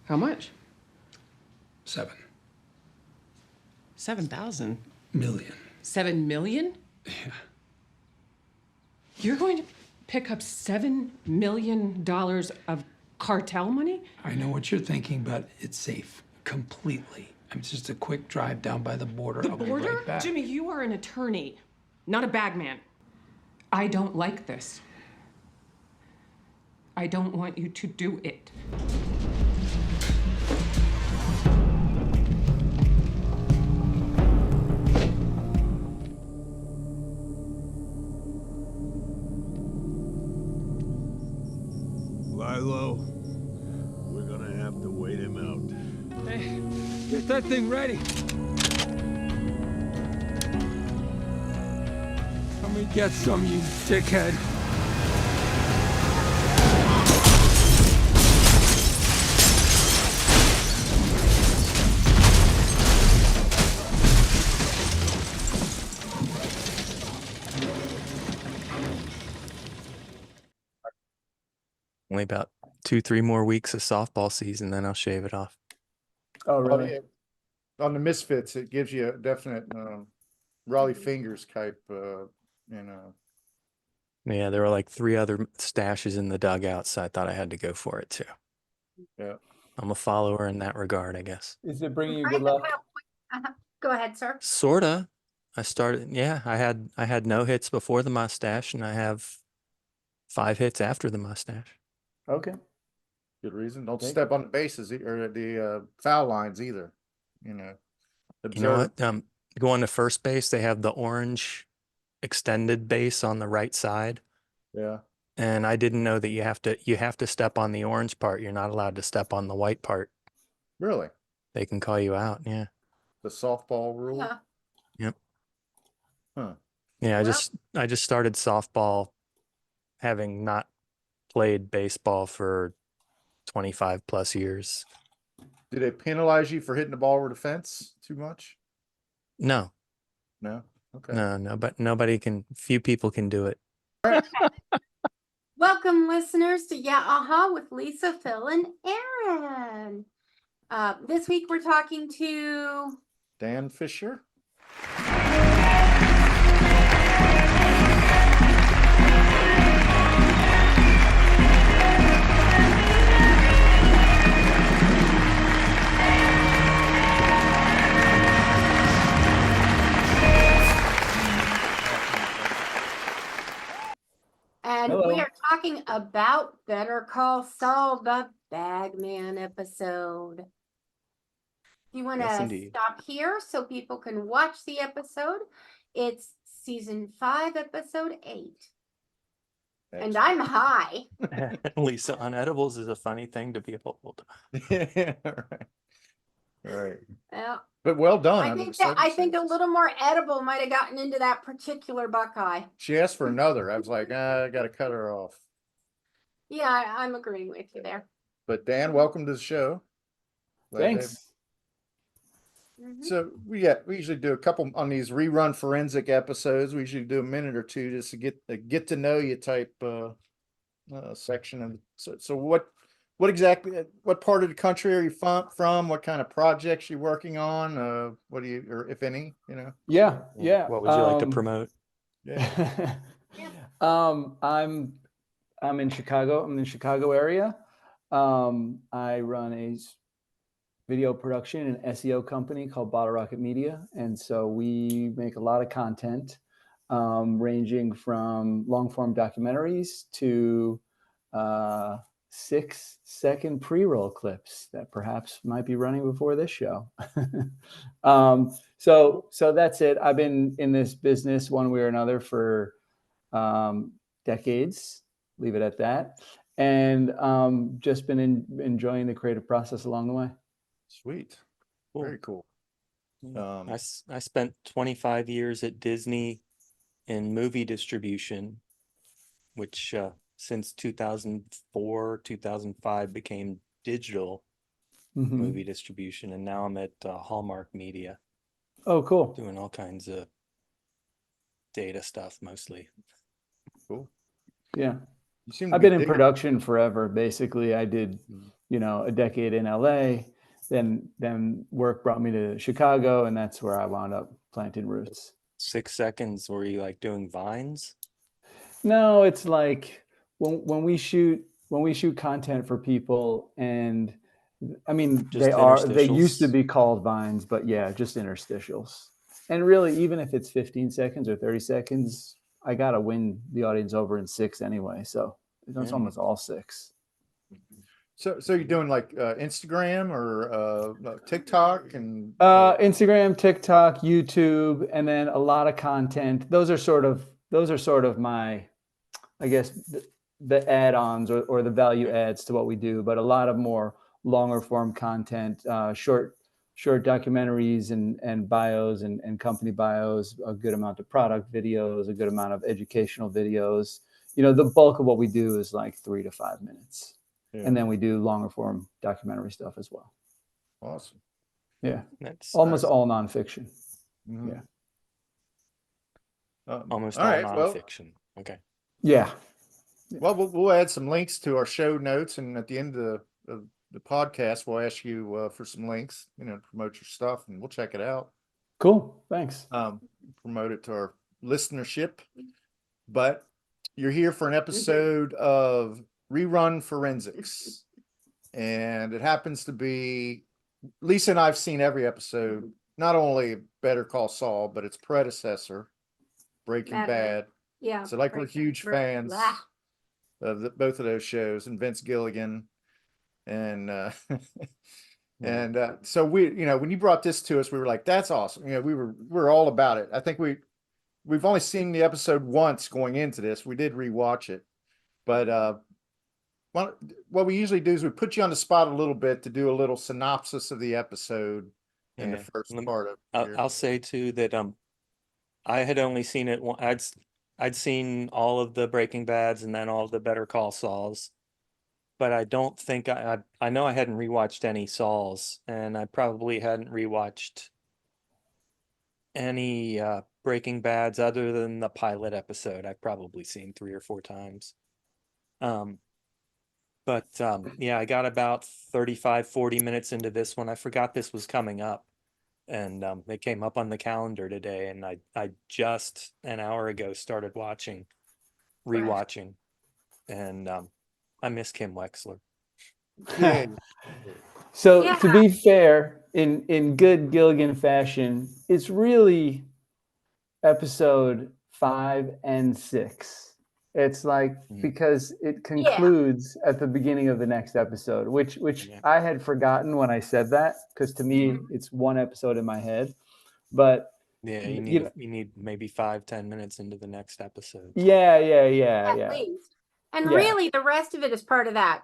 How much? 7 $7,000. million. 7 million? Yeah. You're going to pick up $7 million of cartel money? I know what you're thinking, but it's safe. Completely. I'm just a quick drive down by the border. The I'll border? be right back. Jimmy, you are an attorney, not a bagman. I don't like this. I don't want you to do it. Lilo, we're gonna have to wait him out. Hey, get that thing ready. Let me get some, you dickhead. Only about 2-3 more weeks of softball season, then I'll shave it off. Oh, Well, really? On the Misfits, it gives you a definite Raleigh fingers type, Yeah, there were like 3 other stashes in the dugout, so I thought I had to go for it too. Yeah. I'm a follower in that regard, I guess. Is it bringing you good luck? Go ahead, sir. Sorta. I started, yeah, I had no hits before the mustache, and I have 5 hits after the mustache. Okay. Good reason. Don't Thank step on the bases or the foul lines either. You know. You know Observe. what? Going to first base, they have the orange extended base on the right side. Yeah. And I didn't know that you have to step on the orange part. You're not allowed to step on the white part. Really? They can call you out. Yeah. The softball rule. Yeah. Yep. Huh. Yeah. Well- I just started softball, having not played baseball for 25 plus years. Do they penalize you for hitting the ball over the fence too much? No, No. Okay. no, but few people can do it. Welcome, listeners, to Yeah Aha with Lisa, Phil, and Aaron. This week we're talking to Dan Fisher. And Hello. we are talking about Better Call Saul, the Bagman episode. You want Yes, to indeed. stop here so people can watch the episode? It's season 5, episode 8. And I'm high. Lisa, on edibles is a funny thing to behold. Yeah. Right. Right. Well, But well done. I under think the that I think a circumstances. little more edible might have gotten into that particular Buckeye. She asked for another. I was like, I got to cut her off. Yeah, I'm agreeing with you there. But Dan, welcome to the show. Glad to have Thanks. Mhm. So we usually do a couple on these rerun forensic episodes. We usually do a minute or two just to get to know you type section. And so what exactly, what part of the country are you from? What kind of projects you working on? What do you, or if any, you know? Yeah. Yeah. What would you like to promote? Yeah. I'm in Chicago. I'm in the Chicago area. I run a video production and SEO company called Bottlerocket Media. And so we make a lot of content, ranging from long form documentaries to 6-second pre-roll clips that perhaps might be running before this show. So that's it. I've been in this business one way or another for decades, leave it at that. And just been enjoying the creative process along the way. Sweet. Cool. Very cool. I spent 25 years at Disney in movie distribution, which since 2004, 2005 became digital movie distribution. And now I'm at Hallmark Media. Oh, cool. Doing all kinds of data stuff mostly. Cool. Yeah. You seem to I've be been in digging- production forever. Basically, I did a decade in LA. Then work brought me to Chicago, and that's where I wound up planting roots. 6 seconds, were you like doing vines? No, it's like when we shoot content for people, and I mean Just they used to interstitials? be called vines, but yeah, just interstitials. And really, even if it's 15 seconds or 30 seconds, I gotta win the audience over in 6 anyway. So it's almost all 6. So you're doing like Instagram or TikTok and Instagram, TikTok, YouTube, and then a lot of content. Those are sort of my, I guess, the add-ons or the value adds to what we do, but a lot of more longer form content, short documentaries and bios and company bios, a good amount of product videos, a good amount of educational videos. The bulk of what we do is like 3 to 5 minutes. Yeah. And then we do longer form documentary stuff as well. Awesome. Yeah. That's Almost nice. all nonfiction. Mhm. Yeah. almost all all right, well- nonfiction. Okay. Yeah. Well, we'll add some links to our show notes, and at the end of the podcast, we'll ask you for some links, to promote your stuff, and we'll check it out. Cool. Thanks. Promote it to our listenership. But you're here for an episode of Rerun Forensics, and it happens to be Lisa and I've seen every episode, not only Better Call Saul, but its predecessor, Breaking Mad Bad. Yeah. So like we're huge fans Blah. of both of those shows, and Vince Gilligan, and so we, when you brought this to us, we were like, that's awesome. We're all about it. I think we've only seen the episode once going into this. We did rewatch it, but what we usually do is we put you on the spot a little bit to do a little synopsis of the episode in the Yeah. first part of I'll say too that I had only seen it I'd seen all of the Breaking Bads and then all of the Better Call Sauls, but I don't think I know I hadn't rewatched any Sauls, and I probably hadn't rewatched any Breaking Bads other than the pilot episode. I've probably seen 3 or 4 times. But yeah, I got about 35, 40 minutes into this one. I forgot this was coming up, and it came up on the calendar today, and I just an hour ago started rewatching, and I miss Kim Wexler. Yeah. So Yeah. to be fair, in good Gilligan fashion, it's really episode 5 and 6. It's like, because it concludes at the beginning of the next episode, which Yeah. I had forgotten when I said that, because to me it's one episode in my head. But Yeah, you need maybe 5-10 minutes into the next episode. yeah. At least. And Yeah. really, the rest of it is part of that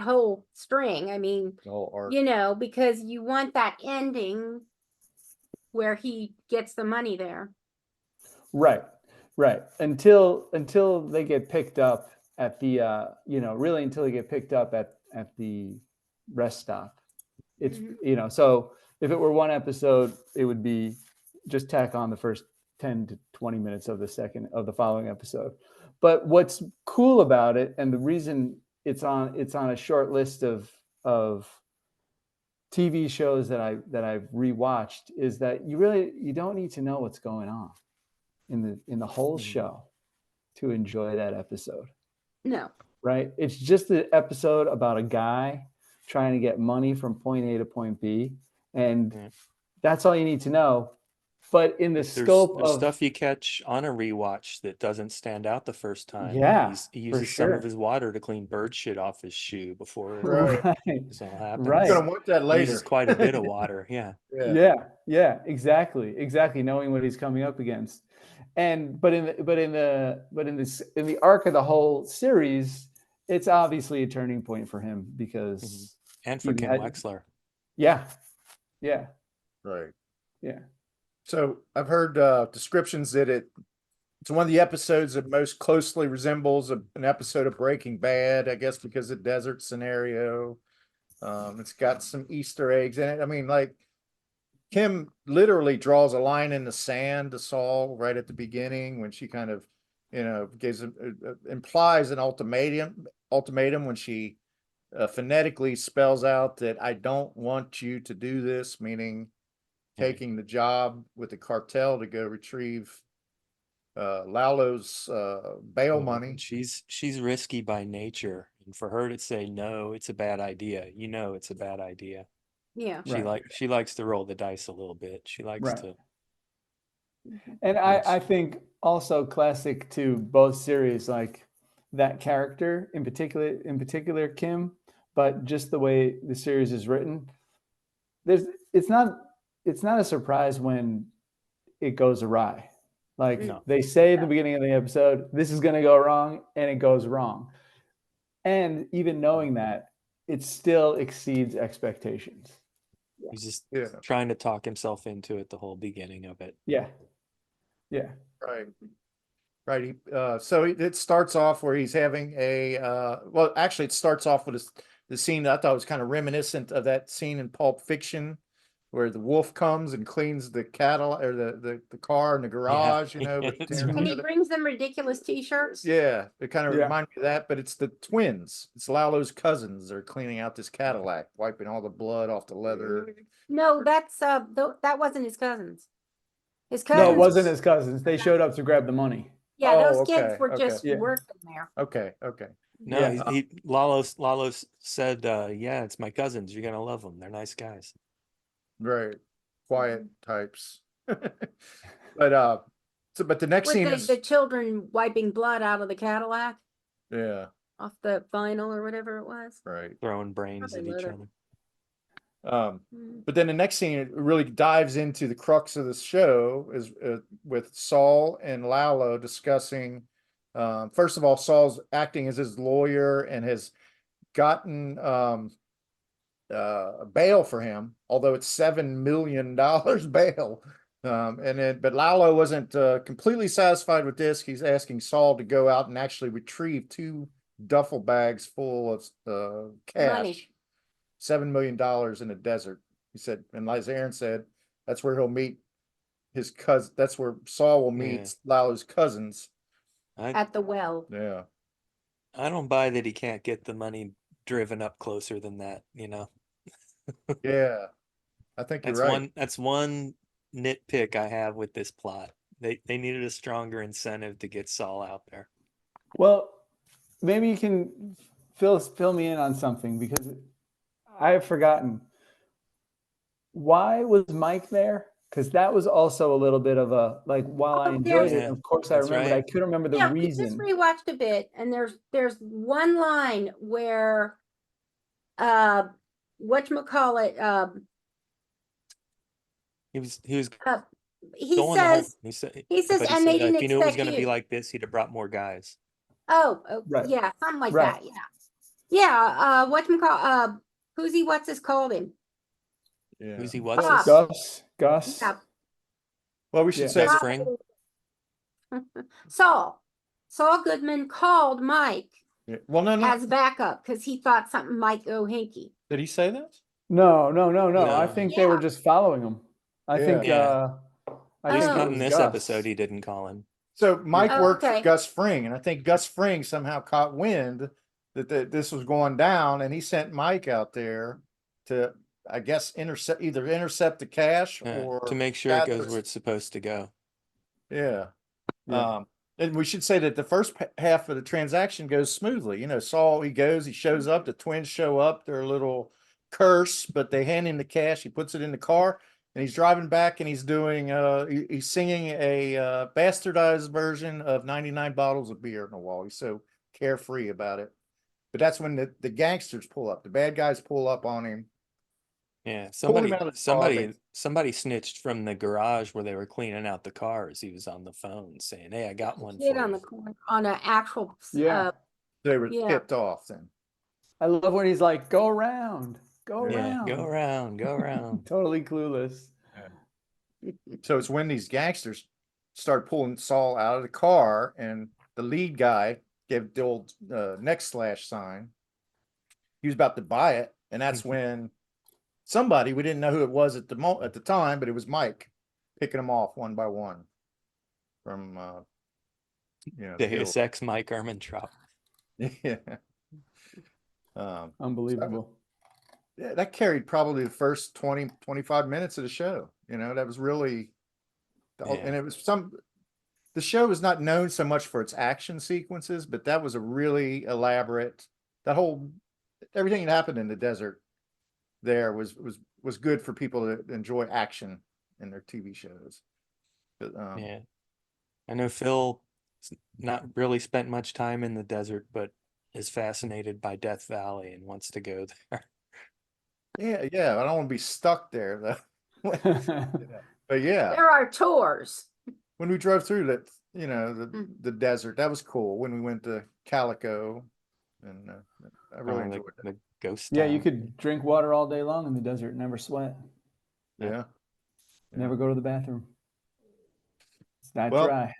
whole string. I mean, The whole arc. because you want that ending where he gets the money there. Right. Until they get picked up at the really until they get picked up at the rest stop. It's so if it were one episode, it would be just tack on the first 10 to 20 minutes of the following episode. But what's cool about it, and the reason it's on a short list of TV shows that I've rewatched, is that you don't need to know what's going on in the whole show to enjoy that episode. No. Right? It's just an episode about a guy trying to get money from point A to point B, and that's all you need to know. But in the scope There's of stuff you catch on a rewatch that doesn't stand out the first time. Yeah, he uses for some sure. of his water to clean bird shit off his shoe before Right. this all happens. Right. You're gonna want that He later. uses quite a bit of water. Yeah. Yeah, exactly, knowing what he's coming up against. But in the arc of the whole series, it's obviously a turning point for him, because And for Kim Wexler. Yeah. Right. Yeah. So I've heard descriptions that it's one of the episodes that most closely resembles an episode of Breaking Bad, I guess, because of the desert scenario. It's got some Easter eggs in it. I mean, like, Kim literally draws a line in the sand to Saul right at the beginning, when she kind of, gives implies an ultimatum when she phonetically spells out that I don't want you to do this, meaning taking the job with the cartel to go retrieve Lalo's bail Well, money. she's risky by nature, and for her to say no, it's a bad idea. It's a bad idea. Yeah. She likes to roll the dice a little bit. She likes Right. to. And I think also classic to both series, like that character in particular Kim, but just the way the series is written, it's not a surprise when it goes awry. Like No. they say at the beginning of the episode, this is going to go wrong, and it goes wrong. And even knowing that, it still exceeds expectations. He's just Yeah. trying to talk himself into it the whole beginning of it. Yeah. Yeah. Right. Right. So it starts off where he's having well, actually, it starts off with the scene that I thought was kind of reminiscent of that scene in Pulp Fiction, where the wolf comes and cleans the cattle or the car in the garage, but That's And he tearing- brings them ridiculous T-shirts. Yeah, it kind of Yeah. reminded me of that, but it's the twins. It's Lalo's cousins. They're cleaning out this Cadillac, wiping all the blood off the leather. No, that's that wasn't his cousins. His cousins. No, it wasn't his cousins. They showed up to grab the money. Yeah, Oh, those kids okay, were okay. just Yeah. working there. Okay. No, Yeah. Lalo said, yeah, it's my cousins. You're gonna love them. They're nice guys. Right. Quiet types. But but the next With scene the, is the children wiping blood out of the Cadillac yeah, off the vinyl or whatever it was. right. Throwing brains Probably at each litter. other. But then the next scene really dives into the crux of the show is with Saul and Lalo discussing. First of all, Saul's acting as his lawyer and has gotten bail for him, although it's $7 million bail. But Lalo wasn't completely satisfied with this. He's asking Saul to go out and actually retrieve 2 duffel bags full of cash. Money. $7 million in the desert. He said, and as Aaron said, that's where he'll meet his cousin. That's where Saul will meet Yeah. Lalo's cousins. At the well. Yeah. I don't buy that he can't get the money driven up closer than that. Yeah. I think you're right. That's one nitpick I have with this plot. They needed a stronger incentive to get Saul out there. Well, maybe you can fill me in on something, because I have forgotten. Why was Mike there? Because that was also a little bit of a, like, while I Oh, enjoyed yeah. it, of course I That's remembered, I right. couldn't remember the Yeah, we reason. just rewatched a bit, and there's one line where whatchamacallit, He was he going home. says, He said, he says, but and they said, didn't if he knew it was expect going to be you. like this, he'd have brought more guys. Right. Yeah, something like Right. that. Yeah. Whatchamacallit, what's this called him? Yeah. Who's he? What's Bob. this? Gus. Yeah. Well, we should Yeah. say Gus Fring? Saul Goodman called Mike Yeah. Well, no. as backup because he thought something might go hinky. Did he say that? No. I No. think they were Yeah. just following him. I think. Yeah. I At think least it Not was in this Gus. episode, he didn't call him. So Mike Oh, worked okay. for Gus Fring, and I think Gus Fring somehow caught wind that this was going down, and he sent Mike out there to, I guess, intercept the cash or To make sure it gather- goes where it's supposed to go. Yeah. Yeah. And we should say that the first half of the transaction goes smoothly. Saul, he shows up, the twins show up, they're a little curse, but they hand him the cash, he puts it in the car, and he's driving back, and he's doing, he's singing a bastardized version of 99 Bottles of Beer on the Wall. He's so carefree about it. But that's when the gangsters pull up, the bad guys pull up on him. Yeah, Pulled him out of the car, somebody snitched from the garage where they were cleaning out the cars. He was on the phone saying, "Hey, I got one Kid for on you." the corner on an actual. Yeah. They were Yeah. tipped off then. I love when he's like, "Go around, go Yeah, around." go around, go around. Totally clueless. So it's when these gangsters start pulling Saul out of the car, and the lead guy gave the old neck slash sign. He was about to buy it, and that's when somebody, we didn't know who it was at the time, but it was Mike picking them off one by one from Deus Ex Mike Ehrmantraut. yeah. Unbelievable. Yeah, that carried probably the first 20, 25 minutes of the show. That was really, and it was the show was not known so much for its action sequences, but that was a really elaborate, everything that happened in the desert there was good for people to enjoy action in their TV shows. But, Yeah. I know Phil not really spent much time in the desert, but is fascinated by Death Valley and wants to go there. Yeah. I don't want to be stuck there though. But yeah, There are tours. when we drove through that, the desert, that was cool. When we went to Calico, and I really enjoyed it. The ghost Yeah, you town. could drink water all day long in the desert, never sweat, Yeah. never go to the bathroom. It's not Well, dry.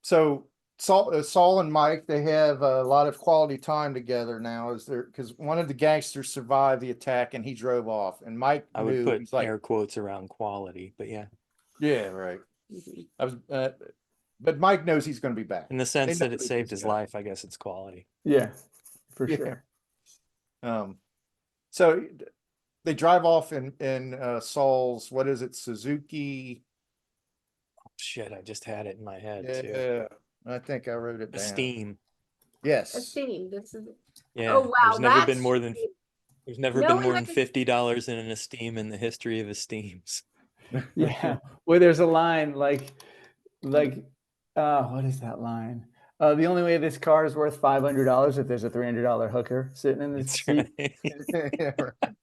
So Saul and Mike, they have a lot of quality time together now. Because one of the gangsters survived the attack and he drove off, and Mike I would knew, put he's like, air quotes around quality, but yeah, yeah, right. I was, but Mike knows he's going to be back. in the They sense know that it who saved this his guy- life, I guess it's quality. Yeah, for Yeah. sure. So they drive off in Saul's, what is it, Suzuki? Shit, I just had it in my head too. Yeah, I think I wrote it A down. steam. Yes. Let's see. This is. Yeah. Oh wow, There's never been that's more than there's never No been one more than has- $50 in an esteem in the history of esteems. Yeah, where there's a line like, what is that line? The only way this car is worth $500 if there's a $300 hooker sitting in the That's seat. right. Yeah, right.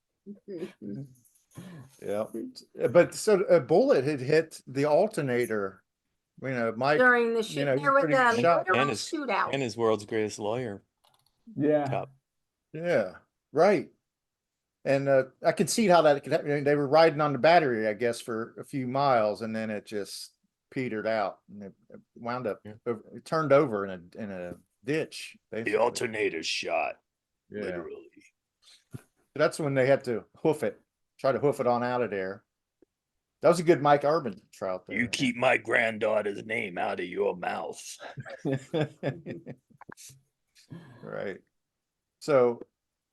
Yeah, but so a bullet had hit the alternator. Mike. during the shoot. he's There was pretty a shot. literal And his shootout. and his world's greatest lawyer Yeah, cup. Yeah, right. And I could see how that could happen. They were riding on the battery, I guess, for a few miles, and then it just petered out, and it wound up. It turned over in a ditch. Basically. The alternator's shot, Yeah. literally. That's when they had to try to hoof it on out of there. That was a good Mike Urban trout there. You keep my granddaughter's name out of your mouth. Right. So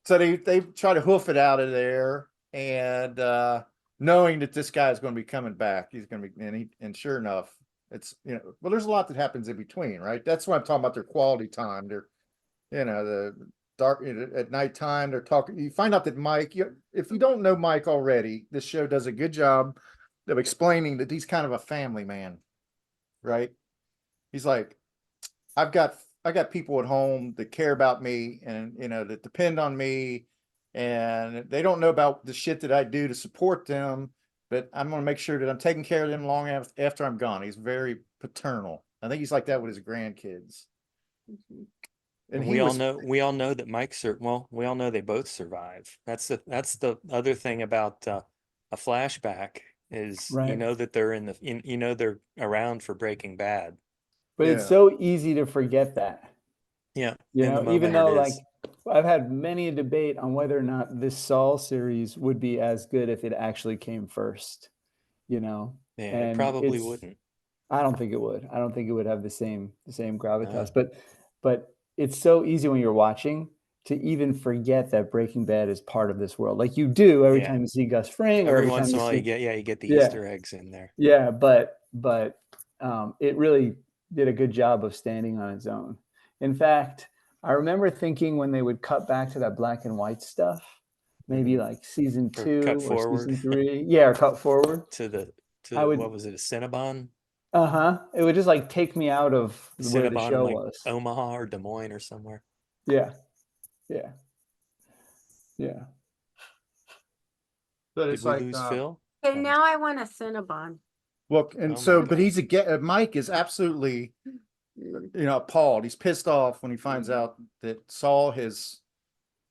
they try to hoof it out of there, and knowing that this guy is going to be coming back, he's going to be, and sure enough, it's well, there's a lot that happens in between, right? That's what I'm talking about. Their quality time. They're the dark at nighttime. They're talking. You find out that Mike, if you don't know Mike already, this show does a good job of explaining that he's kind of a family man, right? He's like, I got people at home that care about me and that depend on me, and they don't know about the shit that I do to support them, but I'm going to make sure that I'm taking care of them long after I'm gone. He's very paternal. I think he's like that with his grandkids. And we all know that Mike's we all know they both survive. That's the other thing about a flashback is Right. that they're they're around for Breaking Bad. but it's so easy to forget that. Yeah. Even though I've had many a debate on whether or not this Saul series would be as good if it actually came first. Yeah, and it probably it's- wouldn't. I don't think it would. I don't think it would have the same gravitas. But it's so easy when you're watching to even forget that Breaking Bad is part of this world. Like you do every time you see Gus Fring, or Every every once time in a you while see, you get the Easter eggs in there. yeah, but it really did a good job of standing on its own. In fact, I remember thinking when they would cut back to that black and white stuff, maybe like season Or 2 cut or forward. season 3, or cut forward. What was it, a Cinnabon? It would just like take me out of where the Cinnabon show in, like, was. Omaha or Des Moines or somewhere. Yeah. But Did it's we like lose Phil? Okay, now I want a Cinnabon. well, and Oh so, my but God. he's Mike is absolutely appalled. He's pissed off when he finds out that Saul has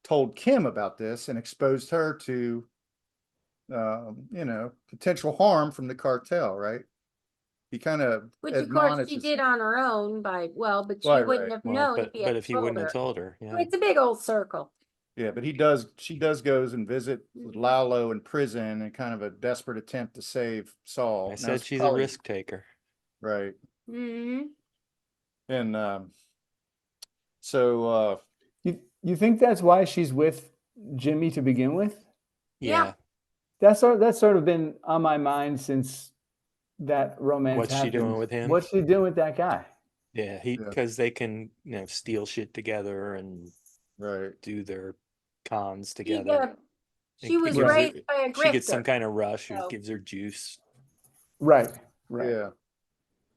told Kim about this and exposed her to potential harm from the cartel, right? He kind of Which of course she did on her own but she Right, wouldn't right. have Well, known but if he told wouldn't her. have told her, yeah. It's a big old circle. Yeah, but she does goes and visit Lalo in prison in kind of a desperate attempt to save Saul. I Now, said it's she's probably- a risk taker. right. Mm-hmm. And so You think that's why she's with Jimmy to begin with? Yeah. Yeah. That's sort of been on my mind since that romance What's she doing happened. with him? What's she doing with that guy? Yeah, Yeah. because they can, steal shit together and Right. do their cons She, together. she It was gives her- raised by a grifter. She gets some kind of rush, so- it gives her juice. Right. Right. Yeah.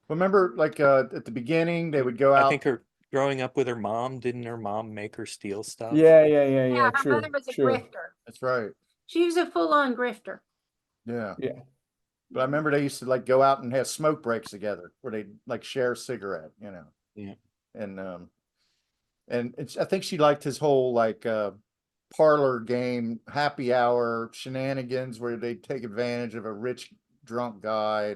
Remember, like at the beginning, they would go out. I think growing up with her mom, didn't her mom make her steal stuff? Yeah. Yeah, her True. mother was a True. grifter. That's right. She was a full-on grifter. Yeah. Yeah. But I remember they used to like go out and have smoke breaks together where they like share a cigarette, Yeah. And I think she liked his whole like parlor game, happy hour shenanigans where they take advantage of a rich drunk guy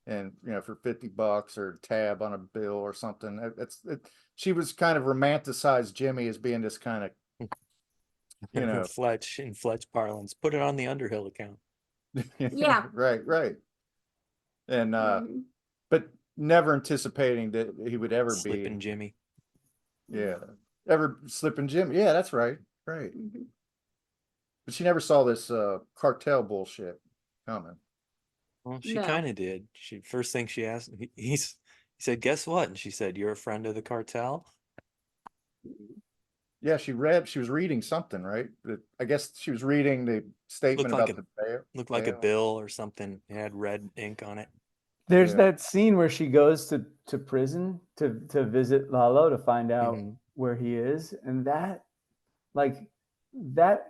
and for $50 or a tab on a bill or something. She was kind of romanticized Jimmy as being this kind of In Fletch parlance, put it on the Underhill account. Yeah. right. And Mhm. but never anticipating that he would ever Slipping Jimmy. ever slipping Jimmy. Yeah, that's right. Right. Mhm. But she never saw this cartel bullshit coming. Well, she No. kind of did. First thing she asked, he said, "Guess what?" And she said, "You're a friend of the cartel." Yeah, she was reading something, right? I guess she was reading the statement Looked like about the bail. Looked like a bill or something. It had red ink on it. There's Yeah. that scene where she goes to prison to visit Lalo to find out Mhm. where he is, and that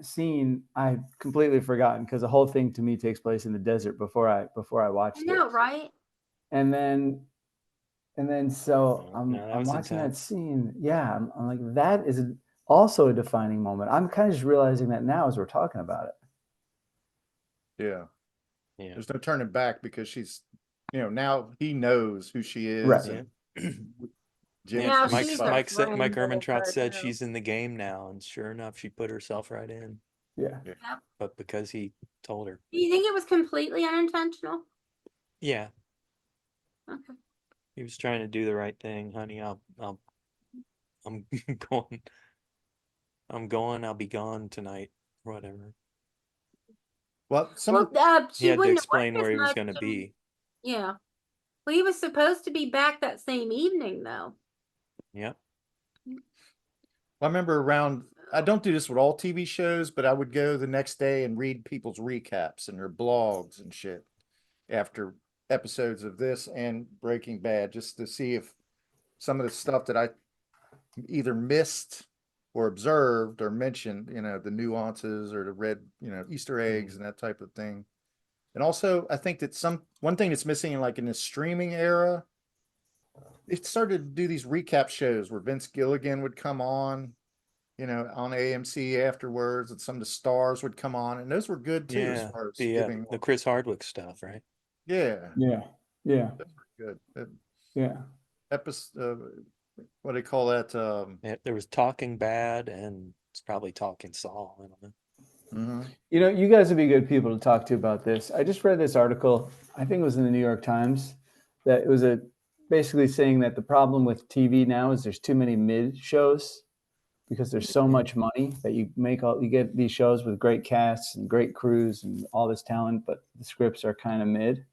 scene I completely forgotten because the whole thing to me takes place in the desert before I watched I know, it. right? And then so Oh, I'm no, that was watching that intense. scene. Yeah, I'm like, that is also a defining moment. I'm kind of just realizing that now as we're talking about it. Yeah. Yeah. There's no turning back because she's, now he knows who she is. Right. And Yeah, Now Jimmy's she's like- a friend Mike of Ehrmantraut the said cartel. she's in the game now, and sure enough, she put herself right in. Yeah. But because he told her, Do you think it was completely unintentional? yeah, Okay. he was trying to do the right thing, honey. I'm going. I'll be gone tonight. Whatever. Well, Well, He she had to wouldn't have explain worked where as he was much going to in- be. Yeah. Well, he was supposed to be back that same evening, though. Yep. I remember I don't do this with all TV shows, but I would go the next day and read people's recaps and their blogs and shit after episodes of this and Breaking Bad, just to see if some of the stuff that I either missed or observed or mentioned, the nuances or the red, Easter eggs and that type of thing. And also, I think that one thing that's missing in the streaming era, it started to do these recap shows where Vince Gilligan would come on, on AMC afterwards, and some of the stars would come on, and those were good too. As Yeah. far as The Chris Hardwick stuff, right? yeah, Yeah. good. Yeah. Episode, what do they call that? Yeah, there was Talking Bad, and it's probably Talking Saul. I don't know. You guys would be good people to talk to about this. I just read this article, I think it was in the New York Times, that it was basically saying that the problem with TV now is there's too many mid shows because there's so much money that you get these shows with great casts and great crews and all this talent, but the scripts are kind of mid,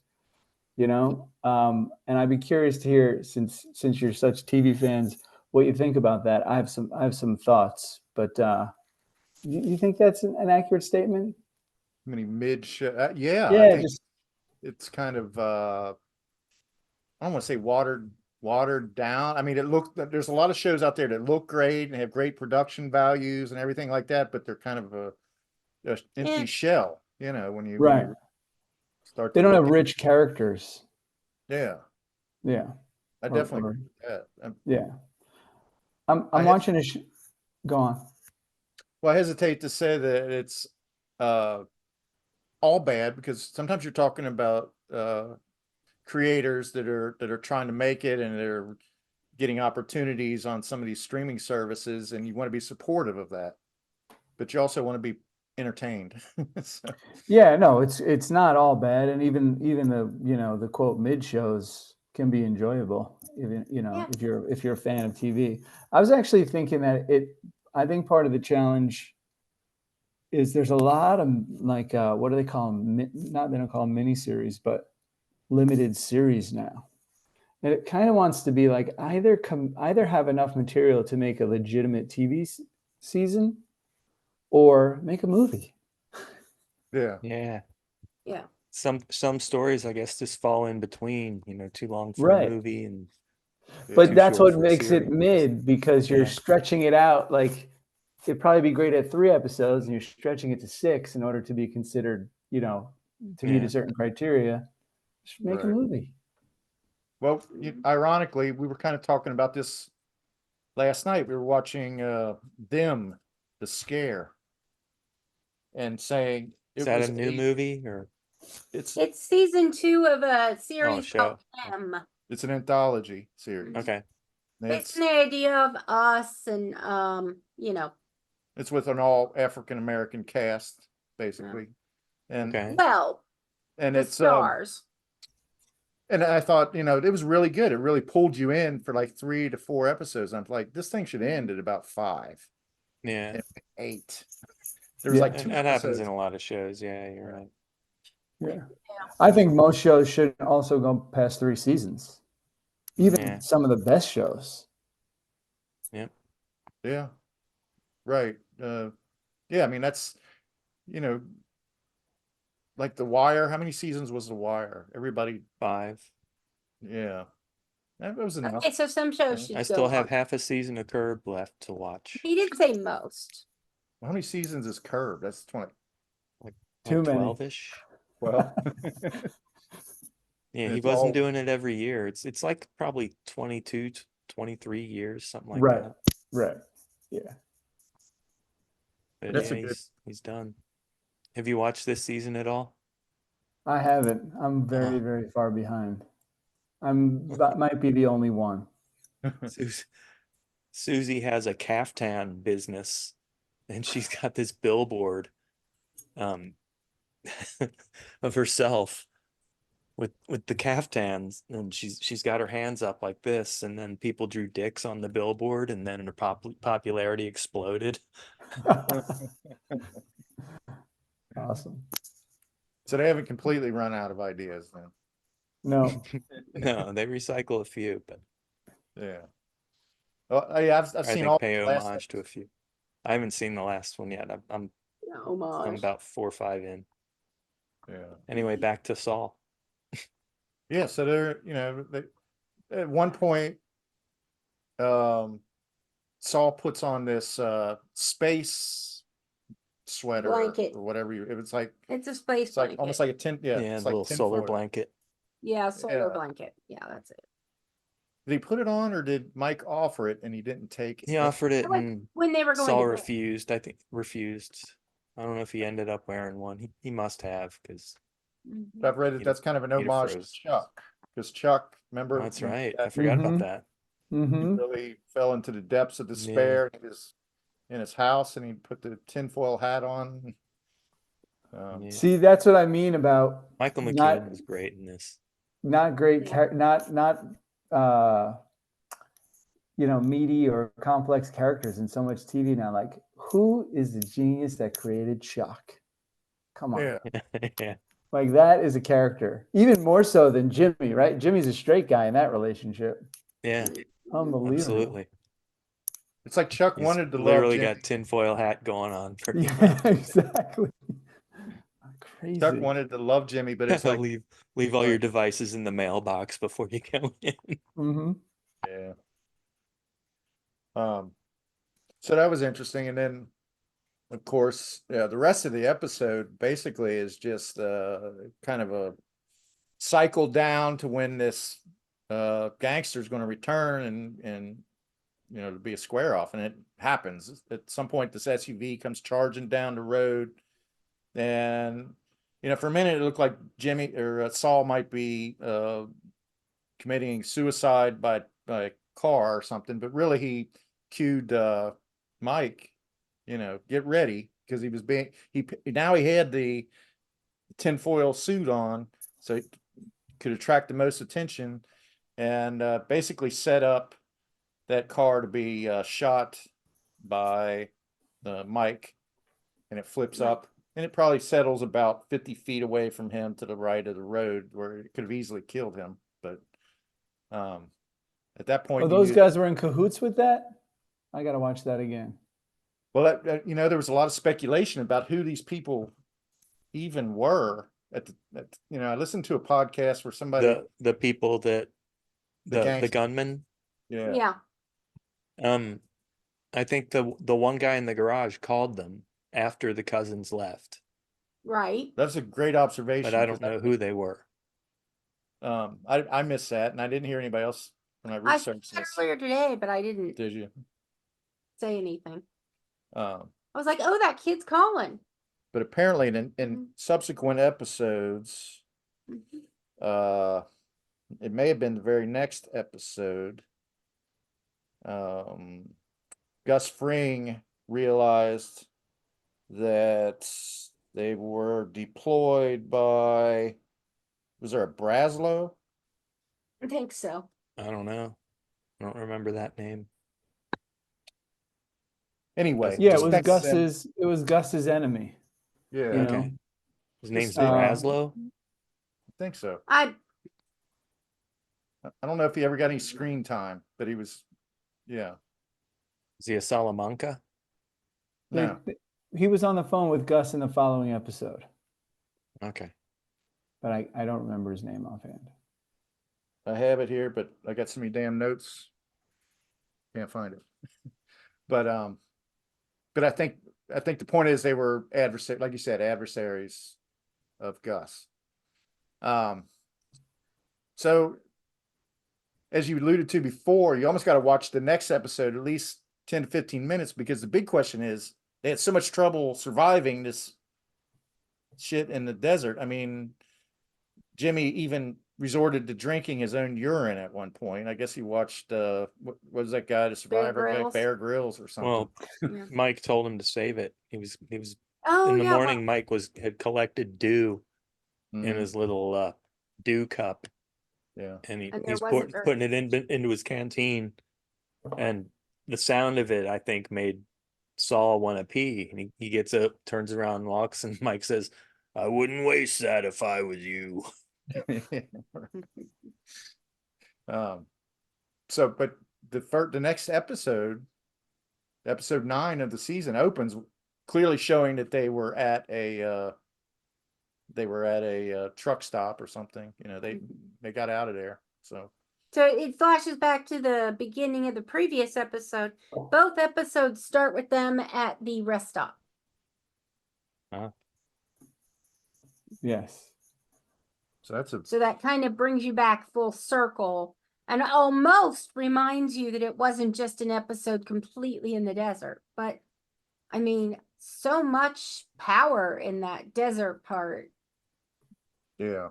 and I'd be curious to hear, since you're such TV fans, what you think about that. I have some thoughts, but you think that's an accurate statement? Many mid show, yeah. Yeah, I think it's kind of I don't want to say watered down. I mean, there's a lot of shows out there that look great and have great production values and everything like that, but they're kind of a empty shell, when you right. start. They to don't have look rich characters. Yeah, Yeah. I definitely agree with that. Yeah. I'm watching go on. Well, I hesitate to say that it's all bad, because sometimes you're talking about creators that are trying to make it and they're getting opportunities on some of these streaming services, and you want to be supportive of that, but you also want to be entertained. So, Yeah, no, it's not all bad, and even the the quote mid shows can be enjoyable, even Yeah. if you're a fan of TV. I was actually thinking that I think part of the challenge is there's a lot of like what do they call them? Not they don't call them miniseries, but limited series now. And it kind of wants to be like either have enough material to make a legitimate TV season, or make a movie. Yeah. Yeah. Yeah. Some stories, I guess, just fall in between, too long for Right. a movie and But too that's short what for a makes it series. mid, because you're Yeah. stretching it out. Like it'd probably be great at 3 episodes and you're stretching it to 6 in order to be considered, to meet Yeah. a certain criteria. Just make a Right. movie. Well, ironically, we were kind of talking about this last night. We were watching Them, The Scare, and saying Is that a new movie or It's It's season 2 of a series show? called M. it's an anthology series. Okay. It's the idea of us and It's with an all African American cast, basically, and Okay. well, and the it's stars. and I thought, it was really good. It really pulled you in for like 3 to 4 episodes. I'm like, this thing should end at about 5, Yeah. 8. There was like 2 That happens in episodes. a lot of shows. Yeah, you're right. Yeah. I think most shows should also go past 3 seasons. Even some of the best shows. Yep. Yeah. Right. Yeah, I mean, that's, like The Wire. How many seasons was The Wire? Everybody. 5. Yeah. That was enough. Okay, so some shows should I go still have on. half a season of Curb left to watch. He did say most. How many seasons is Curb? That's 20. Too many. 12-ish. Well, Yeah, he it's wasn't all- doing it every year. It's like probably 22, 23 years, something like Right. that. Right. Yeah. But That's yeah, a good- he's done. Have you watched this season at all? I haven't. I'm very, very far behind. That might be the only one. Susie has a caftan business, and she's got this billboard of herself with the caftans, and she's got her hands up like this, and then people drew dicks on the billboard, and then her popularity exploded. Awesome. So they haven't completely run out of ideas then. No. No, they recycle a few, but Yeah. Well, I've I seen think all pay the last homage to a few. I haven't seen the last one yet. I'm Homage. about 4 or 5 in. Yeah. Anyway, back to Saul. Yeah. So they're, at one point, Saul puts on this space sweater Blanket. or whatever. It was like, It's a space it's like blanket. almost like a tent. Yeah. Yeah, It's a like little solar tinfoil. blanket. Yeah, solar Yeah. blanket. Yeah, that's it. Did he put it on, or did Mike offer it and he didn't take it? He offered it, Like, and when they were going Saul to bed. refused. I think refused. I don't know if he ended up wearing one. He must have, because Mhm. I've read it. He'd That's kind of an he'd have homage froze. to Chuck, because Chuck, remember? that's when right. that I forgot Mhm. about that. He Mm-hmm. really fell into the depths of despair. He was in his house and he put the tinfoil hat on. Yeah. See, that's what I mean about Michael McKean not was great in this. not great, not meaty or complex characters in so much TV now. Like, who is the genius that created Chuck? Come on. Yeah. Yeah. Like, that is a character, even more so than Jimmy, right? Jimmy's a straight guy in that relationship. Yeah, Unbelievable. absolutely. It's like Chuck He's wanted to love literally Jimmy. got tinfoil hat going on. Pretty Yeah, exactly. Crazy. Chuck wanted to love Jimmy, but it's like, leave all your devices in the mailbox before you go in. Mm-hmm. yeah. So that was interesting. And then, of course, the rest of the episode basically is just kind of a cycle down to when this gangster is going to return and to be a square off. And it happens. At some point, this SUV comes charging down the road. And, for a minute, it looked like Jimmy or Saul might be committing suicide by car or something. But really, he cued Mike, get ready, because he was now he had the tinfoil suit on, so he could attract the most attention, and basically set up that car to be shot by Mike, and it flips Right. up, and it probably settles about 50 feet away from him to the right of the road, where it could have easily killed him. But at that point, Oh, you those knew- guys were in cahoots with that? I got to watch that again. Well, there was a lot of speculation about who these people even were. I listened to a podcast where somebody, The people that the gangsters. gunman. yeah, Yeah. I think the one guy in the garage called them after the cousins left, Right. that's a great observation. but I don't 'cause know who they were. I missed that, and I didn't hear anybody else when I I researched said this. earlier today, but I didn't Did you? say anything. Um, I was like, oh, that kid's calling. but apparently, in Mhm. subsequent episodes, Mhm. it may have been the very next episode. Gus Fring realized that they were deployed by, was there a Braslow? I think so. I don't know. I don't remember that name. Anyway, Yeah, just back to them. it was Gus's enemy. Yeah, You know? Okay. His name's Just, Braslow. I think so. I don't know if he ever got any screen time, but he was, yeah. Is he a Salamanca? No, He was on the phone with Gus in the following episode, Okay. but I don't remember his name offhand. I have it here, but I got so many damn notes. Can't find it. But I think the point is they were like you said, adversaries of Gus. So as you alluded to before, you almost got to watch the next episode at least 10 to 15 minutes, because the big question is, they had so much trouble surviving this shit in the desert. I mean, Jimmy even resorted to drinking his own urine at one point. I guess he watched what was that guy, the survivor guy, Grylls. Bear Grylls or something. Well, Yeah. Mike told him to save it. He was Oh in the yeah. morning. Mike had collected dew in Mhm. his little dew cup, Yeah. and And there he's wasn't very putting it into his canteen, and the sound of it, I think, made Saul want to pee, and he gets up, turns around, walks, and Mike says, "I wouldn't waste that if I was you." So, but the next episode, episode 9 of the season, opens clearly showing that they were at a truck stop or something. They got out of there. So it flashes back to the beginning of the previous episode. Both episodes start with them at the rest stop. Yes. So that kind of brings you back full circle and almost reminds you that it wasn't just an episode completely in the desert. But I mean, so much power in that desert part. yeah,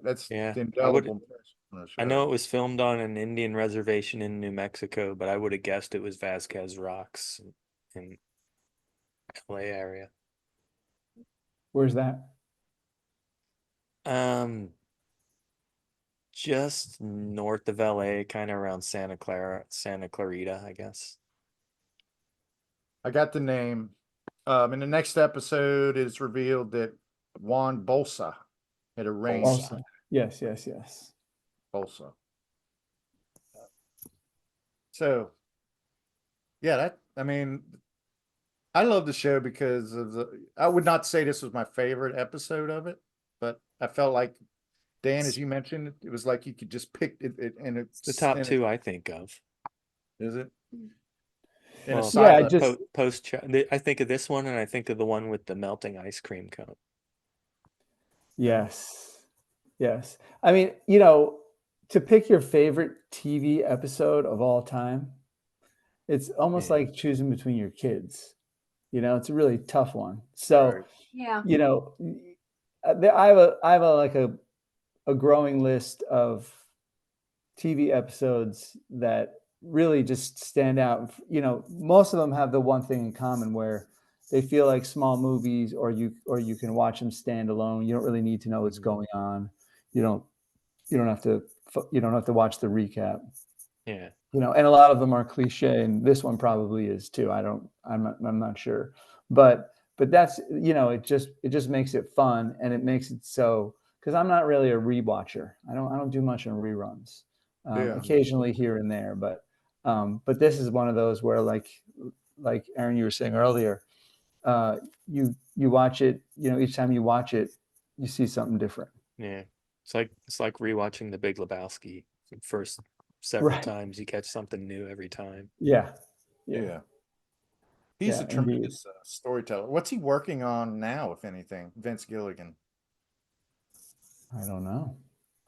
that's Yeah, the I indelible impression on the I show. know it was filmed on an Indian reservation in New Mexico, but I would have guessed it was Vasquez Rocks in LA area. Where's that? Just north of LA, kind of around Santa Clarita, I guess. I got the name. In the next episode, it's revealed that Juan Bolsa had arranged Also, yes. Bolsa. So, yeah, I love the show because of I would not say this was my favorite episode of it, but I felt like, Dan, as you mentioned, it was like you could just pick it, and it's The top two I think of. Is it? Well, Yeah, I just I think of this one, and I think of the one with the melting ice cream cone. yes. I mean, to pick your favorite TV episode of all time, it's almost Yeah. like choosing between your kids. It's a really tough one. So, Right. Yeah. I have a growing list of TV episodes that really just stand out. Most of them have the one thing in common where they feel like small movies, or you can watch them stand alone. You don't really need to know what's going on. You don't have to watch the recap. Yeah. You know, and a lot of them are cliche, and this one probably is too. I'm not sure, but that's, you know, it just makes it fun, and it makes it so, because I'm not really a rewatcher. I don't do much on reruns. Yeah. Occasionally here and there, but this is one of those where, like Aaron, you were saying earlier, you watch it, you know, each time you watch it, you see something different. Yeah. It's like rewatching The Big Lebowski. The first several Right. times you catch something new every time. Yeah. Yeah. He's Yeah, a tremendous storyteller. What's he working on now, if anything? Vince Gilligan. I don't know.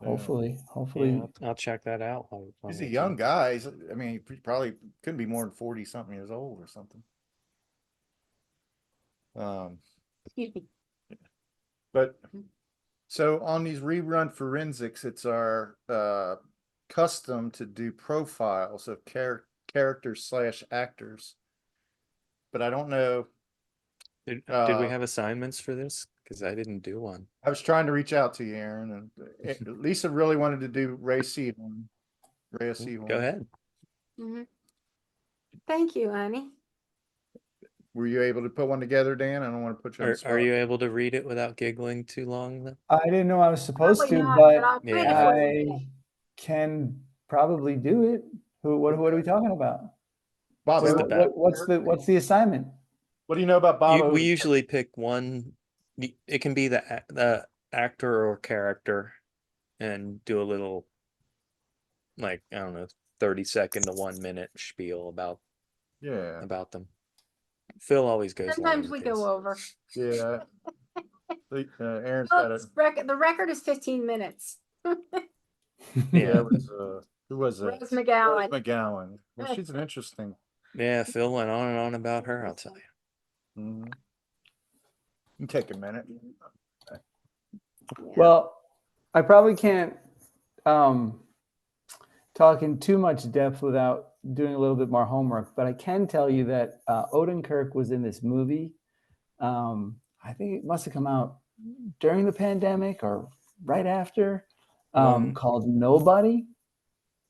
Yeah. Hopefully. Yeah, I'll check that out. He's a young guy. I mean, he probably couldn't be more than 40 something years old or something. Excuse me. But so on these Rerun Forensics, it's our custom to do profiles of characters/actors. But I don't know. Did we have assignments for this? Because I didn't do one. I was trying to reach out to you, Aaron, and Lisa really wanted to do Ray Seahorn. Go ahead. Mm-hmm. Thank you, Annie. Were you able to put one together, Dan? I don't want to put you on the spot. Are you able to read it without giggling too long, though? I didn't know I was supposed Probably to, not, but I'll read it Yeah. for you. I can probably do it. What are we talking about? Bob, Just What- about. what's the assignment? what do you know about Bob? We usually pick one. It can be the actor or character, and do a little, like, I don't know, 30-second to 1 minute spiel about them. Phil always goes. Sometimes long we with go his. over. Yeah. Aaron's Oh, got it. the record is 15 minutes. Yeah, Yeah, it was, who was it? Rose McGowan. Rose McGowan. Well, she's an interesting. yeah. Phil went on and on about her. I'll tell you. Mhm. You can take a minute. Well, I probably can't talk in too much depth without doing a little bit more homework, but I can tell you that Odenkirk was in this movie. I think it must have come out during the pandemic or right after, called Nobody.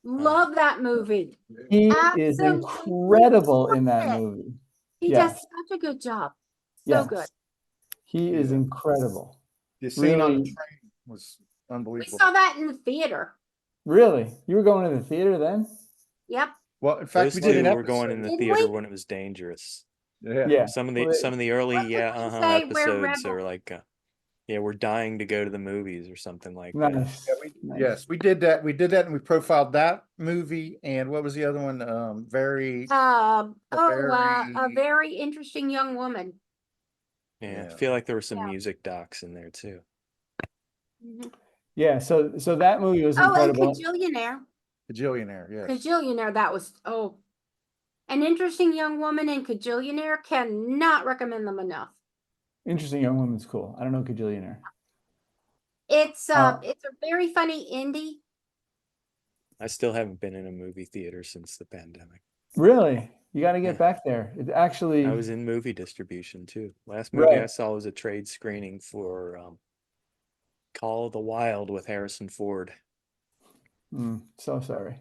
Love that movie. He is Absolutely incredible in that love it. movie. He Yes. does such a good job. So Yes. good. He is incredible. The scene on the Really? train was We unbelievable. saw that in the theater. Really? You were going to the theater then? Yep. Well, in fact, Those we did an two episode. were going in the Didn't theater we? when it was dangerous. Yeah. Some of Well, the early What did you say? We're episodes are rebel. like, we're dying to go to the movies or something like that. Nice. Nice. Yes, we did that. We did that, and we profiled that movie. And what was the other one? A very- very interesting young woman. Yeah, I Yeah. feel like there were some Yeah. music docs in there too. Mhm. Yeah. So that movie was Oh, and incredible. Kajillionaire. Bajillionaire. Yes. Kajillionaire, that was, an interesting young woman and Kajillionaire, cannot recommend them enough. Interesting Young Woman's cool. I don't know Kajillionaire. It's a very funny indie. I still haven't been in a movie theater since the pandemic. Really? You got to get Yeah. back there. It actually. I was in movie distribution too. Last movie I Right. saw was a trade screening for Call of the Wild with Harrison Ford. So sorry.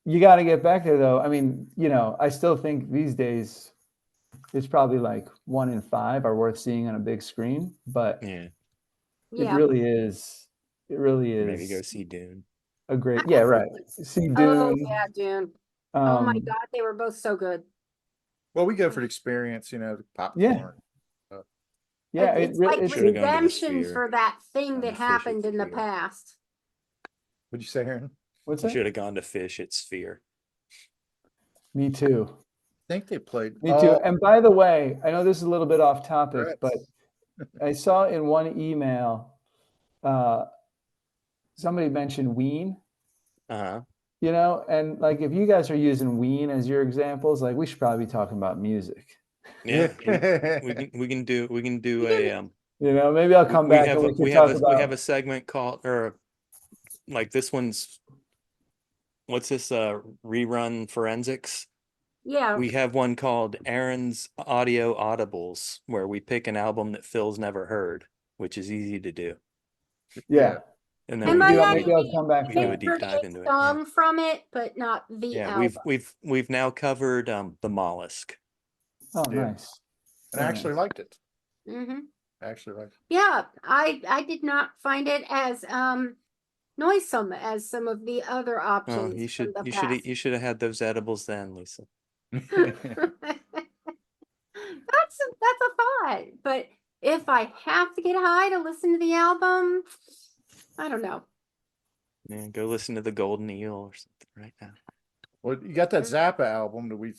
You got to get back there though. I mean, you know, I still think these days it's probably like 1 in 5 are worth seeing on a big screen, but Yeah, it really is. It really is. maybe go see Dune. a great. Yeah, right. See Dune. Oh yeah, Dune. Oh my um, God, they were both so good. Well, we go for the experience, the popcorn. Yeah, It's it like it Should've gone to the redemption Sphere. for that thing On the that Fish at happened in the Sphere. past. What'd you say, Aaron? What's I that? should have gone to Fish at Sphere. Me too. I think they played. Me too. And by the way, I know this is a little bit off topic, but Congrats. I saw in one email, somebody mentioned Ween, Uh-huh. and like if you guys are using Ween as your examples, like we should probably be talking about music. Yeah, we can do a Maybe I'll come back and we can talk about. we have a segment called, or like this one's, what's this, Rerun Forensics? Yeah. We have one called Aaron's Audio Audibles, where we pick an album that Phil's never heard, which is easy to do. Yeah. And I then might we Maybe I'll come back we for do a it. deep dive into it. Yeah, song from it, but not the yeah. album. We've now covered the mollusk. Oh, Yeah. nice. And I actually liked it. Mm-hmm. I actually liked it. Yeah, I did not find it as noisome as some of the other Oh, options you from should the you past. should you should have had those edibles then, Lisa. That's a thought. But if I have to get high to listen to the album, I don't know. Yeah, go listen to the Golden Eel or something right now. Well, you got that Zappa album that we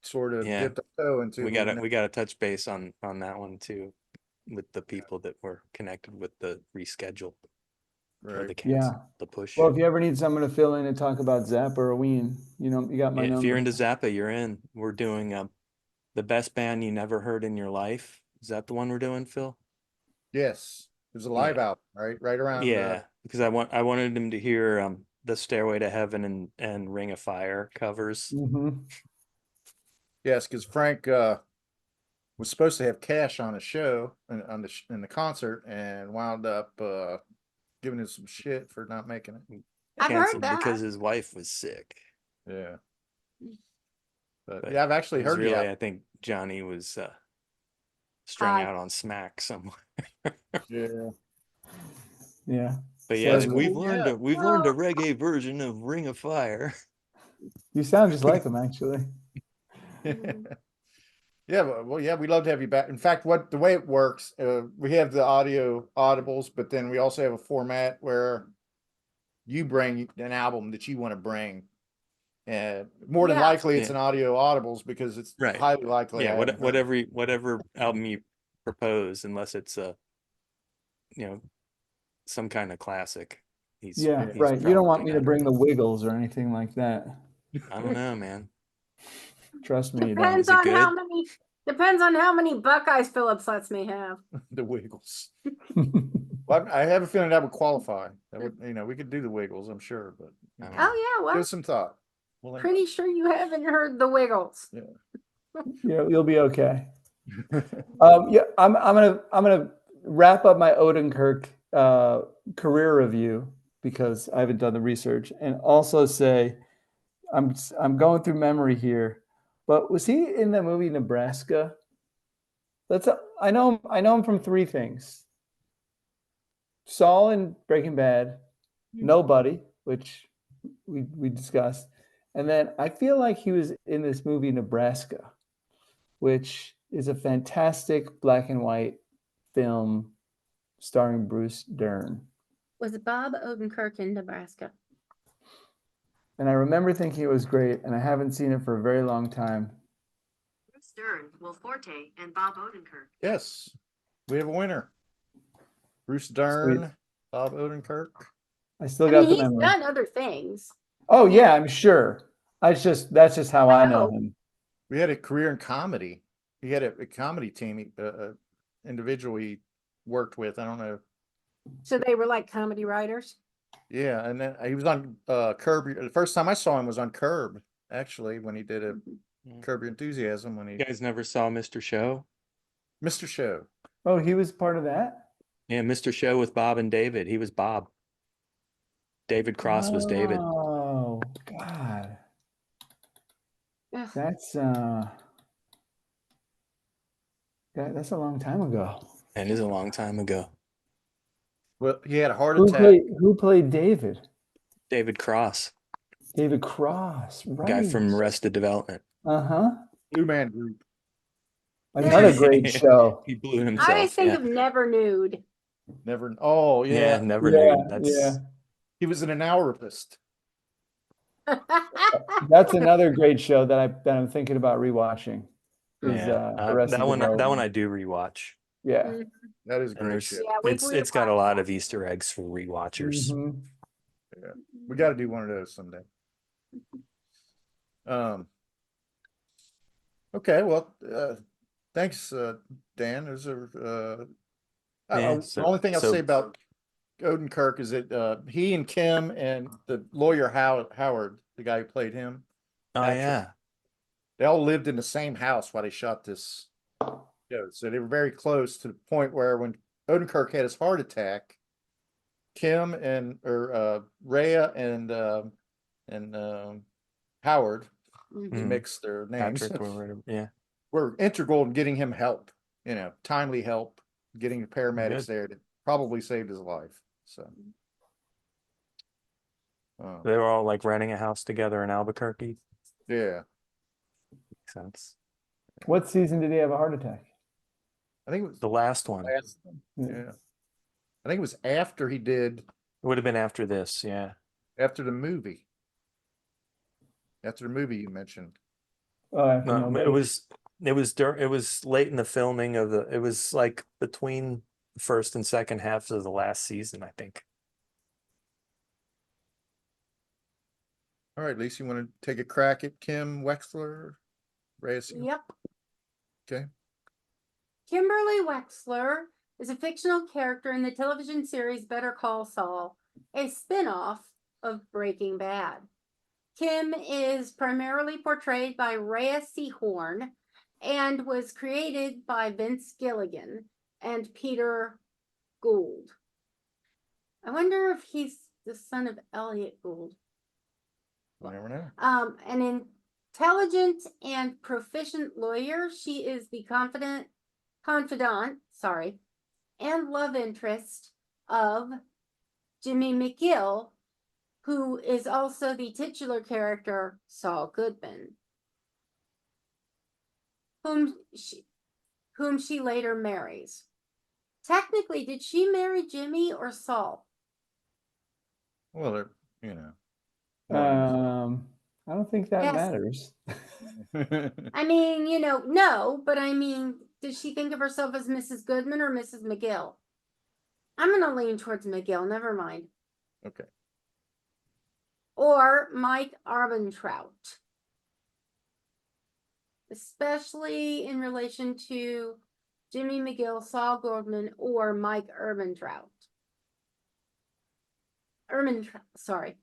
sort of Yeah. dipped a toe into. We gotta touch base on that one too, with the people that were connected with the reschedule or the Right. cancel, Yeah. the push. Well, if you ever need someone to fill in and talk about Zappa or Ween, you know, you got my Yeah, number. if you're into Zappa, you're in. We're doing the best band you never heard in your life. Is that the one we're doing, Phil? Yes. There's a live Yeah. album, right around. Yeah, because I wanted him to hear the Stairway to Heaven and Ring of Fire covers. Mm-hmm. Yes, because Frank was supposed to have Cash on a show in the concert and wound up giving him some shit for not making it. I've heard Canceled that. because his wife was sick. Yeah. But But yeah, I've actually It was heard really, the I think Johnny was strung High. out on smack somewhere. yeah. Yeah. But yes, So- we've learned a reggae version of Ring of Fire. You sound just like him, actually. Yeah, well, yeah, we'd love to have you back. In fact, the way it works, we have the audio audibles, but then we also have a format where you bring an album that you want to bring. And more than Yeah. likely, it's Yeah. an audio audibles because it's Right. highly likely. Yeah, I haven't heard. whatever album you propose, unless it's some kind of classic. He's Yeah, he's right. You don't want probably me to not bring the into. Wiggles or anything like that. I don't know, man. Trust me, you don't. Depends Is it on how good? many. Depends on how many Buckeyes Phillips lets me have. The Wiggles. Well, I have a feeling that would qualify. That would, we could do the Wiggles, I'm sure, but I don't know. Oh yeah, well, give us some thought. Well, pretty sure you haven't heard the Wiggles. Yeah, you'll be okay. Yeah, I'm gonna wrap up my Odenkirk career review because I haven't done the research, and also say I'm going through memory here, but was he in the movie Nebraska? I know him from three things: Saul in Breaking Bad, Nobody, which we discussed, and then I feel like he was in this movie Nebraska, which is a fantastic black and white film starring Bruce Dern. Was Bob Odenkirk in Nebraska? And I remember thinking it was great, and I haven't seen it for a very long time. Bruce Dern, Will Forte, and Bob Odenkirk. Yes, we have a winner. Bruce Dern, Sweet. Bob Odenkirk. I still I got mean, the he's memory. done other things. Oh yeah, I'm sure. That's just how I know him. We had a career in comedy. He had a comedy team, individual he worked with. I don't know. So they were like comedy writers. Yeah, and then he was on Curb. The first time I saw him was on Curb, actually, when he did a Curb Your Enthusiasm. When he You guys never saw Mr. Show? Mr. Show. Oh, he was part of that? Yeah, Mr. Show with Bob and David. He was Bob. David Cross was David. Oh God. Ugh. That's that's a long time ago. It is a long time ago. Well, he had a heart Who attack. played David? David Cross, David Cross, right? guy from Arrested Development. Uh-huh. Blue Man Group. Another great show. He blew himself. I always think yeah. of Never Nude. Never. Oh Yeah, yeah. never Yeah, knew. That's yeah. He was an analyst. That's another great show that I'm thinking about rewatching. Is yeah. Arrested That one Development. I do rewatch. Yeah. That is a And great there's shit. Yeah, it's got a lot of Easter eggs for rewatchers. Mhm. We got to do one of those someday. Okay, well, thanks, Dan. There's the only thing I'll say about Odenkirk is that he and Kim and the lawyer Howard, the guy who played him, Oh actor, yeah. they all lived in the same house while they shot this show. So they were very close to the point where when Odenkirk had his heart attack, Kim and Rhea and Howard, Mhm. mix their names. Patrick or whatever. Yeah. Were integral in getting him help, timely help, getting the paramedics Good. there that probably saved his life. So, They were all like renting a house together in Albuquerque. yeah, Makes sense. What season did he have a heart attack? I think it was The last one. yeah. I think it was after he did, It would have been after this. Yeah. after the movie. After the movie you mentioned. Oh, after No, Nobody. it was late in the filming of it was like between the first and second halves of the last season, I think. All right, Lisa, you want to take a crack at Kim Wexler? Reyes? Yep. Okay. Kimberly Wexler is a fictional character in the television series Better Call Saul, a spin-off of Breaking Bad. Kim is primarily portrayed by Rhea Seehorn and was created by Vince Gilligan and Peter Gould. I wonder if he's the son of Elliot Gould. You never know. An intelligent and proficient lawyer, she is the confidant, and love interest of Jimmy McGill, who is also the titular character Saul Goodman, whom she later marries. Technically, did she marry Jimmy or Saul? Well, they're, I don't think that Yes. matters. I mean, no, but I mean, does she think of herself as Mrs. Goodman or Mrs. McGill? I'm going to lean towards McGill, never mind. Okay. Or Mike Arbentrout, especially in relation to Jimmy McGill, Saul Goodman, or Mike Arbentrout. Sorry.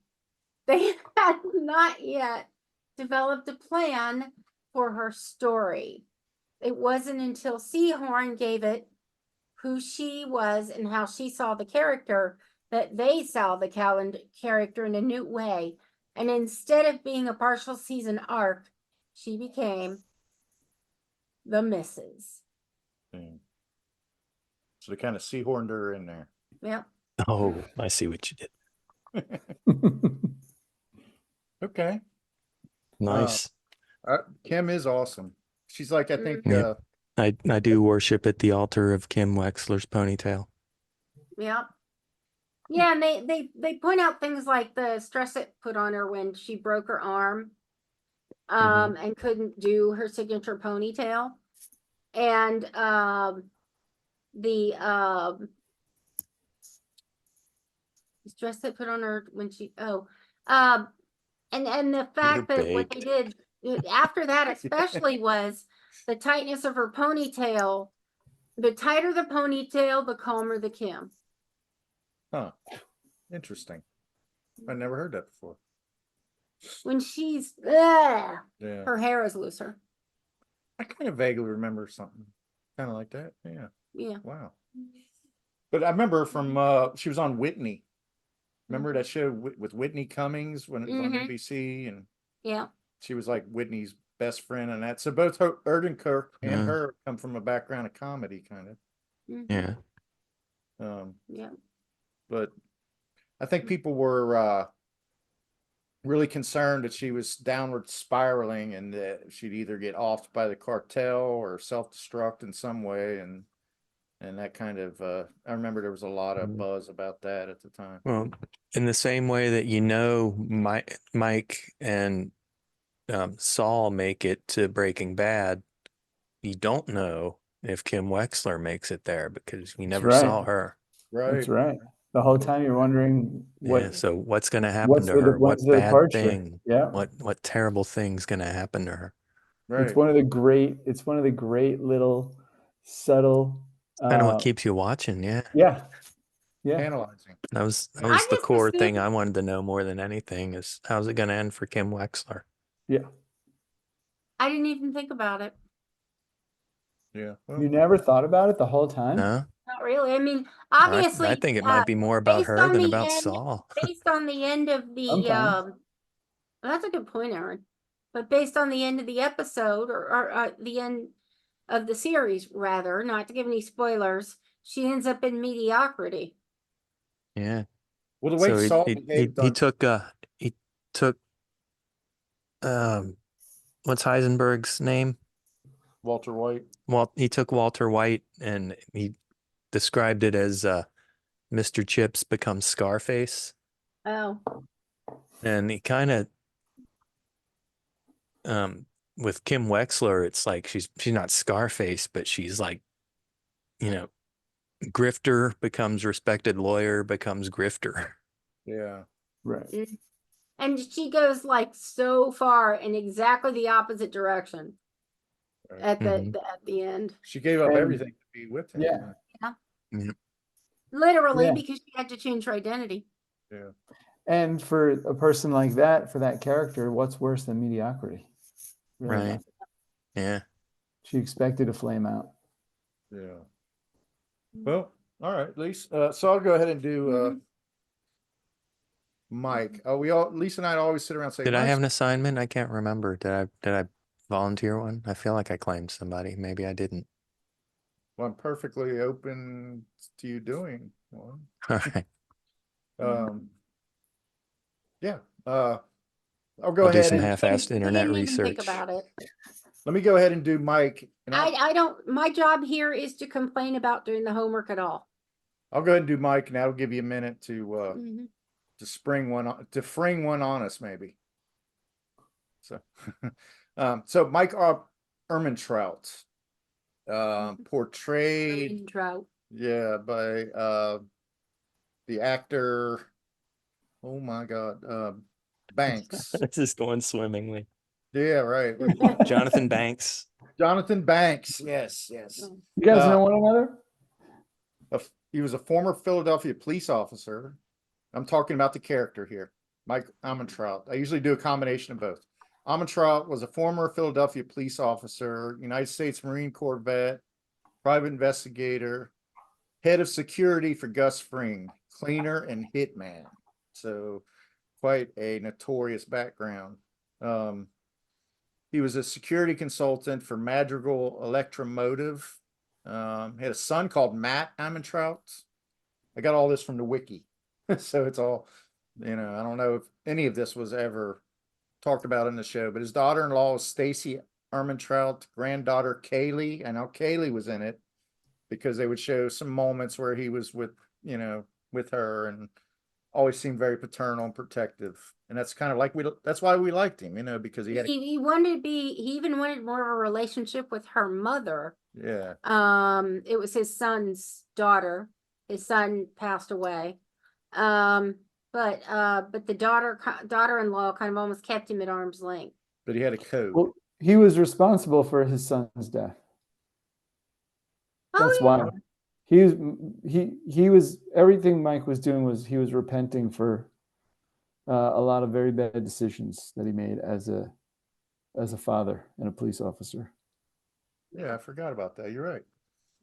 They had not yet developed a plan for her story. It wasn't until Seehorn gave it who she was and how she saw the character that they saw the character in a new way. And instead of being a partial season arc, she became the Mrs. So they kind of seahorned her in there. Yep. Oh, I see what you did. Okay. Nice. Kim is awesome. She's like, I think, Yep. I do worship at the altar of Kim Wexler's ponytail. Yep. Yeah, and they point out things like the stress it put on her when she broke her arm, and couldn't do her signature ponytail, and the stress it put on her when she and the fact that what they did after that especially was the tightness of her ponytail. The tighter the ponytail, the calmer the Kim. huh? Interesting. I never heard that before. When she's Yeah. her hair is looser. I kind of vaguely remember something kind of like that. Yeah. Yeah. Wow. But I remember from she was on Whitney. Remember that show with Whitney Cummings when it was on NBC, and Yeah. she was like Whitney's best friend and that. So both Erdenkirk and her come from a background of comedy, kind of. Yeah. Yeah. But I think people were really concerned that she was downward spiraling and that she'd either get offed by the cartel or self-destruct in some way, and that kind of I remember there was a lot of buzz about that at the time. Well, in the same way that Mike and Saul make it to Breaking Bad, you don't know if Kim Wexler makes it there because we never saw her. Right. That's right. The whole time you're wondering So what's going to happen to her? What bad thing? Yeah. What terrible thing's going to happen to her? Right. It's one of the great little subtle Kind of what keeps you watching. Yeah. Yeah. Analyzing. That was the just core assumed- thing I wanted to know more than anything is how's it going to end for Kim Wexler? Yeah. I didn't even think about it. Yeah. You never thought about it the whole time? No? No. Not really. I mean, I obviously, think it might be more about based her on than the about end, Saul. based on the end of the Sometimes. well, that's a good point, Aaron. But based on the end of the episode, or the end of the series, rather, not to give any spoilers, she ends up in mediocrity. Yeah. Well, the way So Saul he behaved on took what's Heisenberg's name? Walter White. Well, he took Walter White and he described it as Mr. Chips becomes Scarface. Oh, And he kind of with Kim Wexler, it's like she's not Scarface, but she's like, you know, grifter becomes respected lawyer becomes grifter. Yeah. Right. and she goes like so far in exactly the opposite direction Right. at Mhm. at the end. She gave up And- everything to be with him. Yeah. Literally, Yeah. because she had to change her identity. Yeah. And for a person like that, for that character, what's worse than mediocrity? Really Right. not. Yeah. She expected to flame out. Yeah. Well, all right, Lisa. So I'll go ahead and do Mike. Lisa and I always sit around and say, Did I "Mike's-" have an assignment? I can't remember. Did I volunteer one? I feel like I claimed somebody. Maybe I didn't. Well, I'm perfectly open to you doing one. All right. Yeah. I'll go I'll do ahead some and half-assed We internet didn't even think research. about it. let me go ahead and do Mike. And I don't. My job here is to complain about doing the homework at all. I'll go ahead and do Mike, and that'll give you a minute to Mhm. spring one on us, maybe. So, so Mike Ehrmantraut, portrayed, Green Trout. yeah, by the actor. Oh my God, Banks. This is going swimmingly. Yeah, right. Jonathan Banks. Jonathan Banks. Yes, yes. You guys know one another? He was a former Philadelphia police officer. I'm talking about the character here, Mike Ehrmantraut. I usually do a combination of both. Ehrmantraut was a former Philadelphia police officer, United States Marine Corps vet, private investigator, head of security for Gus Fring, cleaner and hitman. So quite a notorious background. He was a security consultant for Madrigal Electromotive. He had a son called Matt Ehrmantraut. I got all this from the wiki. So it's all, I don't know if any of this was ever talked about in the show, but his daughter-in-law was Stacy Ehrmantraut, granddaughter Kaylee. I know Kaylee was in it because they would show some moments where he was with her, and always seemed very paternal and protective. And that's kind of like that's why we liked him, because he had He wanted to be. He even wanted more of a relationship with her mother. yeah. It was his son's daughter. His son passed away. But the daughter-in-law kind of almost kept him at arm's length. But he had a code. Well, he was responsible for his son's death. That's why he was everything Mike was doing was he was repenting for a lot of very bad decisions that he made as a father and a police officer. Yeah, I forgot about that. You're right.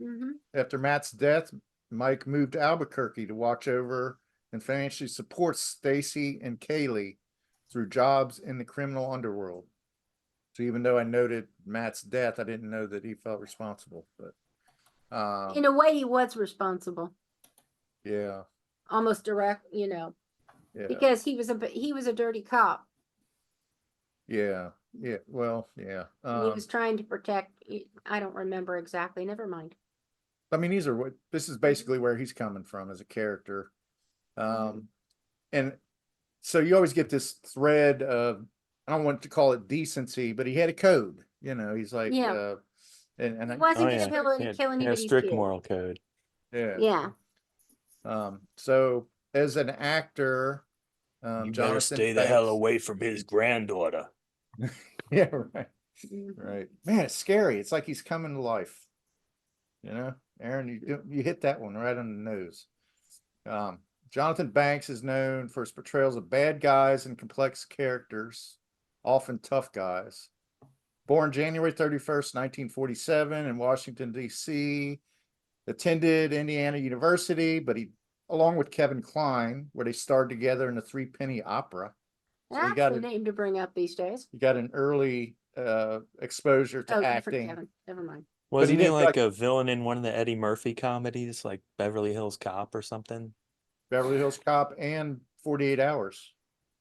Mm-hmm. After Matt's death, Mike moved to Albuquerque to watch over and financially support Stacy and Kaylee through jobs in the criminal underworld. So even though I noted Matt's death, I didn't know that he felt responsible. But In a way, he was responsible. yeah, Almost direct, yeah, because he was a dirty cop. yeah. Well, yeah. He was trying to protect. I don't remember exactly. Never mind. I mean, this is basically where he's coming from as a character. And so you always get this thread of, I don't want to call it decency, but he had a code, he's like, Yeah. and He wasn't yeah. gonna He had kill a anybody's strict kid. moral code. yeah. Yeah. So as an actor, Jonathan Banks- away from his granddaughter. Yeah, right. Mhm. Right. Man, it's scary. It's like he's coming to life. Aaron, you hit that one right on the nose. Jonathan Banks is known for his portrayals of bad guys and complex characters, often tough guys. Born January 31st, 1947 in Washington, D.C., attended Indiana University, but he, along with Kevin Kline, where they starred together in the Three Penny Opera. So he That's got a a, name to bring up these days. he got an early exposure to Oh, different acting. Kevin. Never mind. Wasn't he he didn't like a villain in one of the Eddie Murphy comedies, like Beverly Hills Cop or something? Beverly Hills Cop and 48 Hours.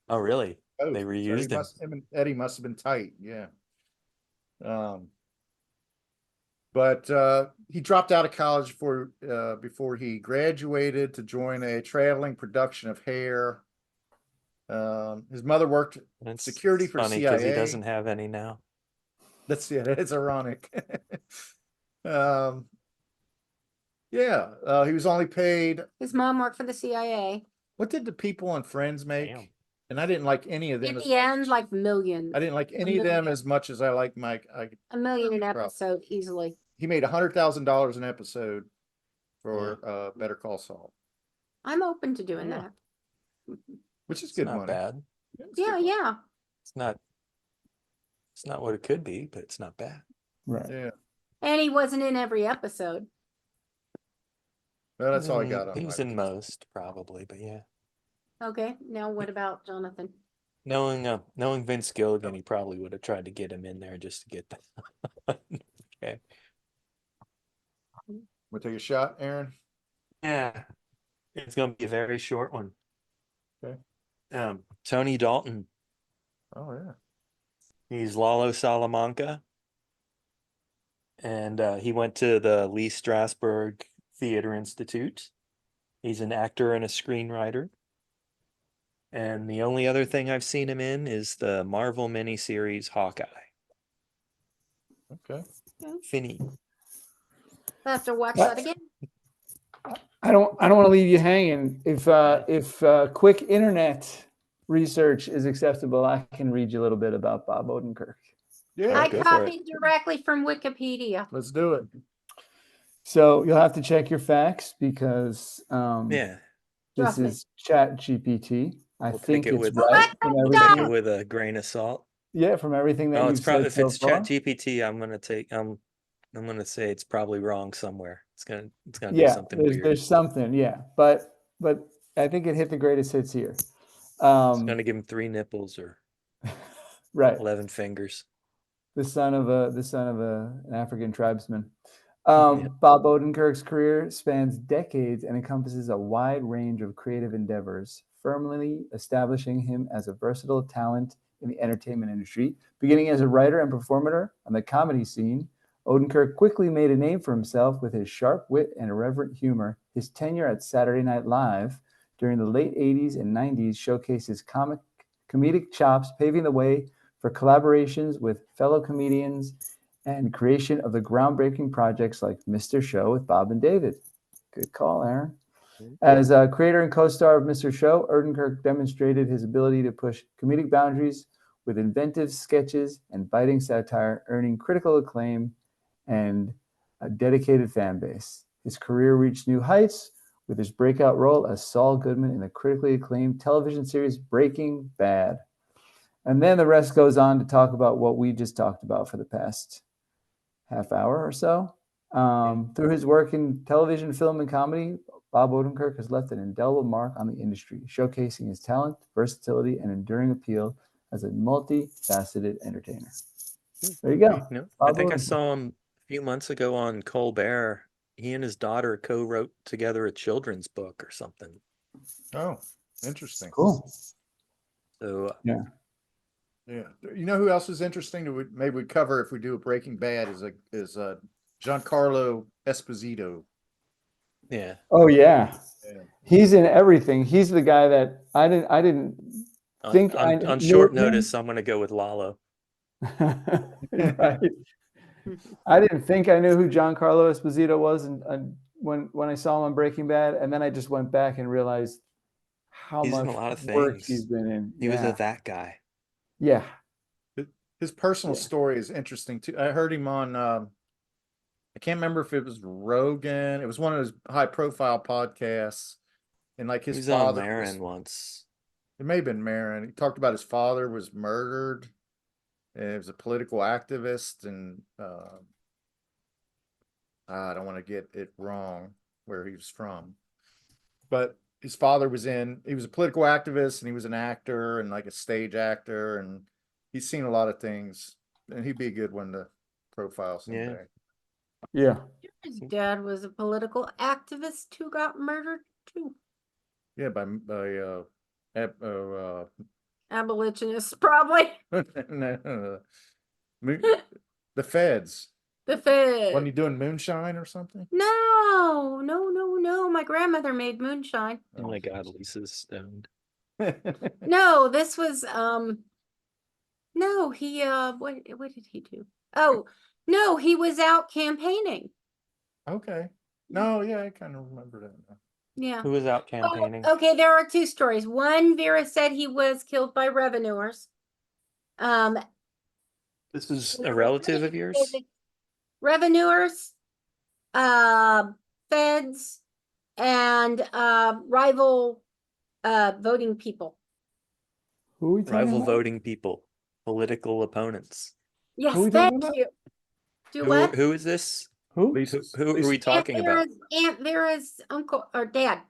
Oh, really? Oh, They so reused him. him and Eddie must have been tight, yeah. But he dropped out of college before he graduated to join a traveling production of Hair. His mother worked It's security for funny because he CIA. doesn't have any now. That's it's ironic. Yeah, he was only paid. His mom worked for the CIA. What did the people on Friends make? Damn. And I didn't like any of them. In the end, like millions. I didn't like any of them as much as I like Mike. A million an episode easily. He made $100,000 an episode for Better Call Saul, I'm open to doing Yeah. that. which is It's good not money. bad. It's Yeah, good money. yeah. It's not what it could be, but it's not bad. Right. Yeah. And he wasn't in every episode. Well, that's all I got on He was Mike. in most, probably, but yeah. Okay, now what about Jonathan? Knowing Vince Gilligan, he probably would have tried to get him in there just to get that. Okay. We'll take a shot, Aaron. Yeah. It's gonna be a very short one. Okay. Tony Dalton. Oh yeah. He's Lalo Salamanca. And he went to the Lee Strasberg Theater Institute. He's an actor and a screenwriter. And the only other thing I've seen him in is the Marvel miniseries Hawkeye. Okay. Finny. I'll have to watch that again. I don't want to leave you hanging. If quick internet research is acceptable, I can read you a little bit about Bob Odenkirk. Yeah. I go for copied directly from Wikipedia. Let's do it. So you'll have to check your facts because Yeah. this Trust me. is Chat GPT. I We'll think take it it's with- right from Take everything. it with a grain of salt. Yeah, from everything that Oh, you've it's probably said if so it's far. Chat GPT, I'm gonna say it's probably wrong somewhere. It's gonna be Yeah, something there's weird. there's something, yeah, but I think it hit the greatest hits here. It's gonna give him 3 nipples or Right, 11 fingers. the son of an African tribesman. Bob Odenkirk's career spans decades and encompasses a wide range of creative endeavors, firmly establishing him as a versatile talent in the entertainment industry. Beginning as a writer and performer on the comedy scene, Odenkirk quickly made a name for himself with his sharp wit and irreverent humor. His tenure at Saturday Night Live during the late 80s and 90s showcased his comedic chops, paving the way for collaborations with fellow comedians and creation of the groundbreaking projects like Mr. Show with Bob and David. Good call, Aaron. As a creator and co-star of Mr. Show, Odenkirk demonstrated his ability to push comedic boundaries with inventive sketches and biting satire, earning critical acclaim and a dedicated fan base. His career reached new heights with his breakout role as Saul Goodman in the critically acclaimed television series Breaking Bad. And then the rest goes on to talk about what we just talked about for the past half hour or so. Through his work in television, film, and comedy, Bob Odenkirk has left an indelible mark on the industry, showcasing his talent, versatility, and enduring appeal as a multifaceted entertainer. There you go. I Bob think I Odenkirk. saw him a few months ago on Colbert. He and his daughter co-wrote together a children's book or something. Oh, interesting. Cool. So Yeah. Yeah. You know who else is interesting that maybe we'd cover if we do a Breaking Bad is Giancarlo Esposito. yeah. Oh yeah. Yeah. He's in everything. He's the guy that I didn't think I on knew short him. notice, I'm gonna go with Lalo. Right. I didn't think I knew who Giancarlo Esposito was, and when I saw him on Breaking Bad, and then I just went back and realized how He's in much a lot of work things. he's been in. He was Yeah. a that guy. Yeah. His personal Yeah. story is interesting too. I heard him on I can't remember if it was Rogan. It was one of his high profile podcasts. And like He his was on father Marin once. it may have been Marin. He talked about his father was murdered. And he was a political activist and I don't want to get it wrong where he was from, but his father he was a political activist and he was an actor and like a stage actor, and he's seen a lot of things, and he'd be a good one to profile someday. Yeah. His dad was a political activist who got murdered too. Yeah, by Abolitionists, probably. no, the feds. The Fed. Wasn't he doing moonshine or something? No, no, no, no. My grandmother made moonshine. Oh my God, Lisa's stoned. No, this was no, he what did he do? Oh, no, he was out campaigning. Okay. No, yeah, I kind of remember that now. Yeah. Who was out Oh, campaigning? okay, there are two stories. One, Vera said he was killed by revenuers. This is a relative of yours? Revenuers, feds, and rival voting people. Who are we talking Rival about? voting people, political opponents. Yes, Who we talking thank about? you. Do what? Who is this? Who? Who are we talking about? Aunt Vera's uncle or dad.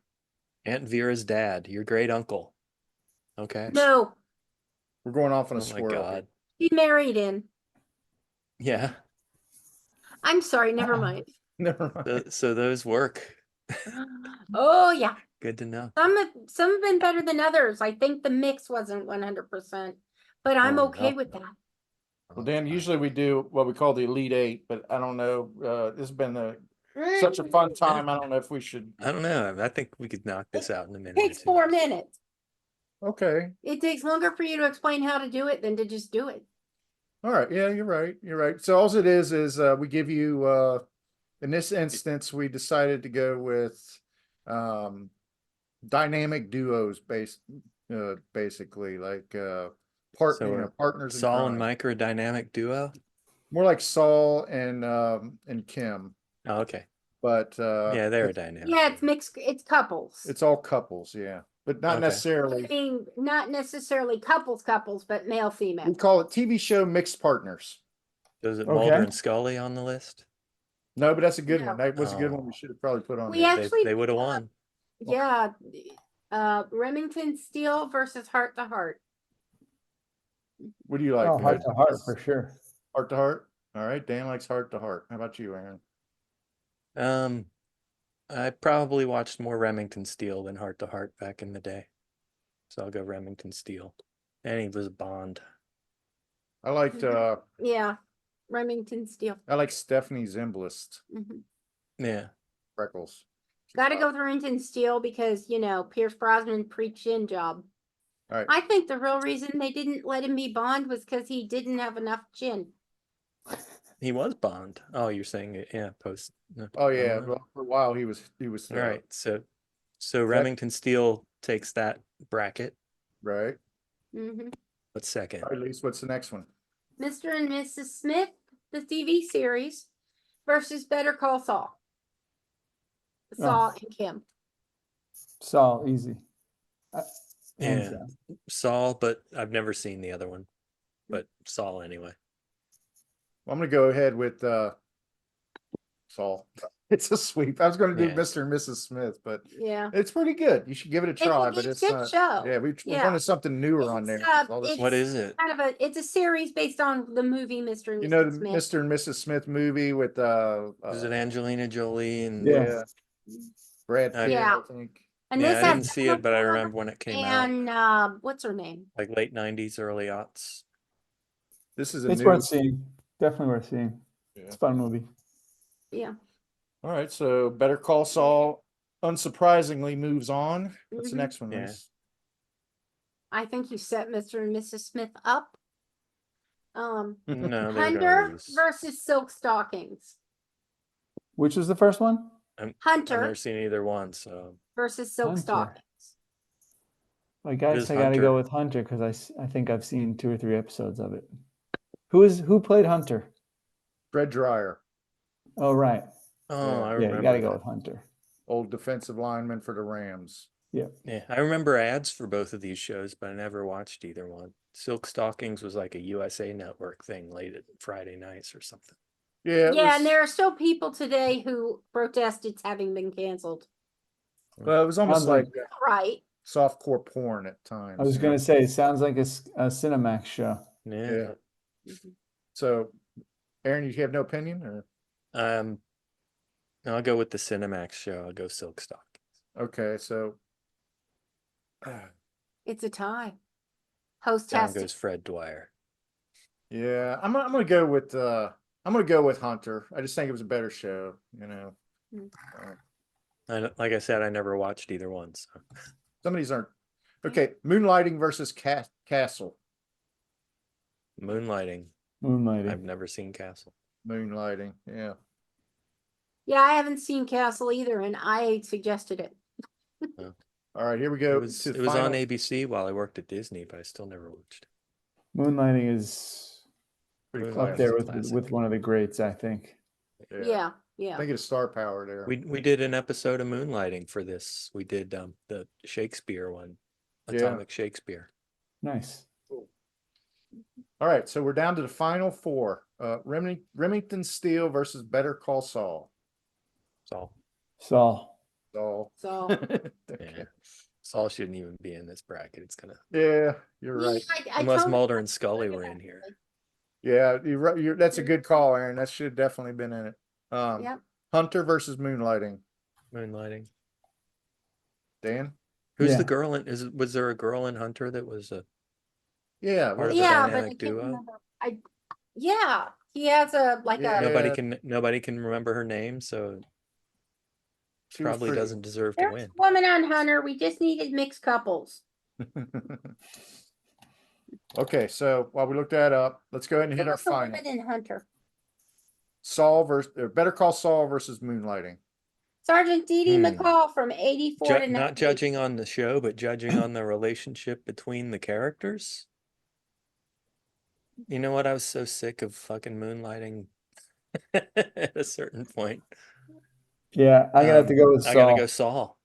Aunt Vera's dad, your great uncle. Okay. No, We're going off on a Oh my squirrel. God. he married in. Yeah. I'm sorry, never mind. Never mind. So those work. Oh yeah, Good to know. some have been better than others. I think the mix wasn't 100%, but I'm Oh, okay no. with that. Well, Dan, usually we do what we call the Elite Eight, but I don't know. This has been such a fun time. I don't know if we should. I don't know. I think we could knock this out in a minute. It takes or two. 4 minutes. Okay. It takes longer for you to explain how to do it than to just do it. All right. Yeah, you're right. You're right. So all it is we give you, in this instance, we decided to go with dynamic duos basically like So partners. in Saul and crime. Mike are a dynamic duo. More like Saul and Kim, Oh, okay. but Yeah, they're a dynamic. Yeah, it's mixed. It's couples. it's all couples, yeah, but not Okay. necessarily. I mean, not necessarily couples, but male, We female. call it TV show mixed partners. So is it Okay. Mulder and Scully on the list? No, but that's a good No. one. That was a good Oh. one. We should have probably put on We there. actually They would have won. Yeah, Remington Steele versus Heart to Heart. What do you like? Oh, heart Ed? to heart for sure. Heart to heart. All right. Dan likes heart to heart. How about you, Aaron? I probably watched more Remington Steele than Heart to Heart back in the day. So I'll go Remington Steele. And he was Bond. I liked Yeah, Remington Steele. I like Stephanie Zimbalist Yeah. freckles. Got to go with Remington Steele because, you know, Pierce Brosnan pre-chin job. All right. I think the real reason they didn't let him be Bond was because he didn't have enough chin. He was Bond. Oh, you're saying it, yeah, post. No, Oh I don't yeah, know. well, for a while he was All right. So Remington Steele takes that bracket. right. Mm-hmm. What's second? All right, Lise, what's the next one? Mr. and Mrs. Smith, the TV series, versus Better Call Saul. Saul and Kim. Saul, easy. Hands Yeah. down. Saul, but I've never seen the other one. But Saul anyway. Well, I'm gonna go ahead with Saul. It's a sweep. I was gonna do Yeah. Mr. and Mrs. Smith, but Yeah. it's pretty good. You should give it a It's a try, but good it's show. not. Show. Yeah, we Yeah. wanted something newer on there. It's, All this- What is it? It's a series based on the movie Mr. and you Mrs. know, the Smith. Mr. and Mrs. Smith movie with Is it Angelina Jolie and Yeah. Brad Pitt, Yeah. I think. And yeah, this I has didn't see it, but I remember when it came out. and what's her name? Like late 90s, early aughts. This is a It's new. worth seeing. Definitely worth seeing. Yeah. It's a fun movie. Yeah. All right, so Better Call Saul, unsurprisingly, moves on. What's the Mhm. next one? Yeah. Lise? I think you set Mr. and Mrs. Smith up. No, they were gonna Hunter lose. versus Silk Stockings. Which was the first one? I've Hunter never seen either one, so versus Silk Hunter. Stockings. I guess is I got to Hunter? go with Hunter because I think I've seen 2 or 3 episodes of it. Who played Hunter? Fred Dreyer, Oh, right. oh, Yeah. I Yeah, remember. you got to go that. with Hunter. old defensive lineman for the Rams. Yeah, I remember ads for both of these shows, but I never watched either one. Silk Stockings was like a USA Network thing late at Friday nights or something. Yeah, it Yeah, and was, there are still people today who protest it's having been canceled. well, it was almost Sounds like like- Right. softcore porn at times. I was you gonna know? say, it sounds like a Cinemax show. Yeah. So, Aaron, you have no opinion, or I'll go with the Cinemax show. I'll go Silk Stock. okay? So, It's a tie. Host Down has to. goes Fred Dwyer. yeah, I'm gonna go with Hunter. I just think it was a better show. You know, Like I said, I never watched either one. So some of these aren't okay. Moonlighting versus Castle. Moonlighting. Moonlighting. I've never seen Castle. Moonlighting, yeah. Yeah, I haven't seen Castle either, and I suggested it. All right, here we go. It was to the on final- ABC while I worked at Disney, but I still never watched it. Moonlighting is Pretty Moonlighting's up there a with classic. one of the greats, I think. Yeah, I yeah. think it's star power there. We did an episode of Moonlighting for this. We did the Shakespeare one, Yeah. Atomic Shakespeare. Nice. All right, so we're down to the final four. Remington Steele versus Better Call Saul. Saul. Saul. Saul. So Yeah. Saul shouldn't even be in this bracket. It's gonna Yeah, you're right. unless Mulder and Scully were in here. Yeah, that's a good call, Aaron. That should have definitely been in it. Yep. Hunter versus Moonlighting. Moonlighting. Dan? Who's Yeah. the girl in? Was there a girl in Hunter that was a Yeah, part of the Yeah, but I dynamic can't duo? remember. Yeah, he has a Yeah. Nobody can remember her name, so she was probably pretty. doesn't deserve to There's win. a woman on Hunter. We just needed mixed couples. Okay, so while we look that up, let's go ahead and hit our Who's the final. woman in Hunter? Saul versus Better Call Saul versus Moonlighting. Sergeant Dee Dee Hmm. McCall from 84 to Not 98. judging on the show, but judging on the relationship between the characters. You know what? I was so sick of fucking Moonlighting at a certain point. Yeah, I'm gonna have to go with I Saul. gotta go Saul.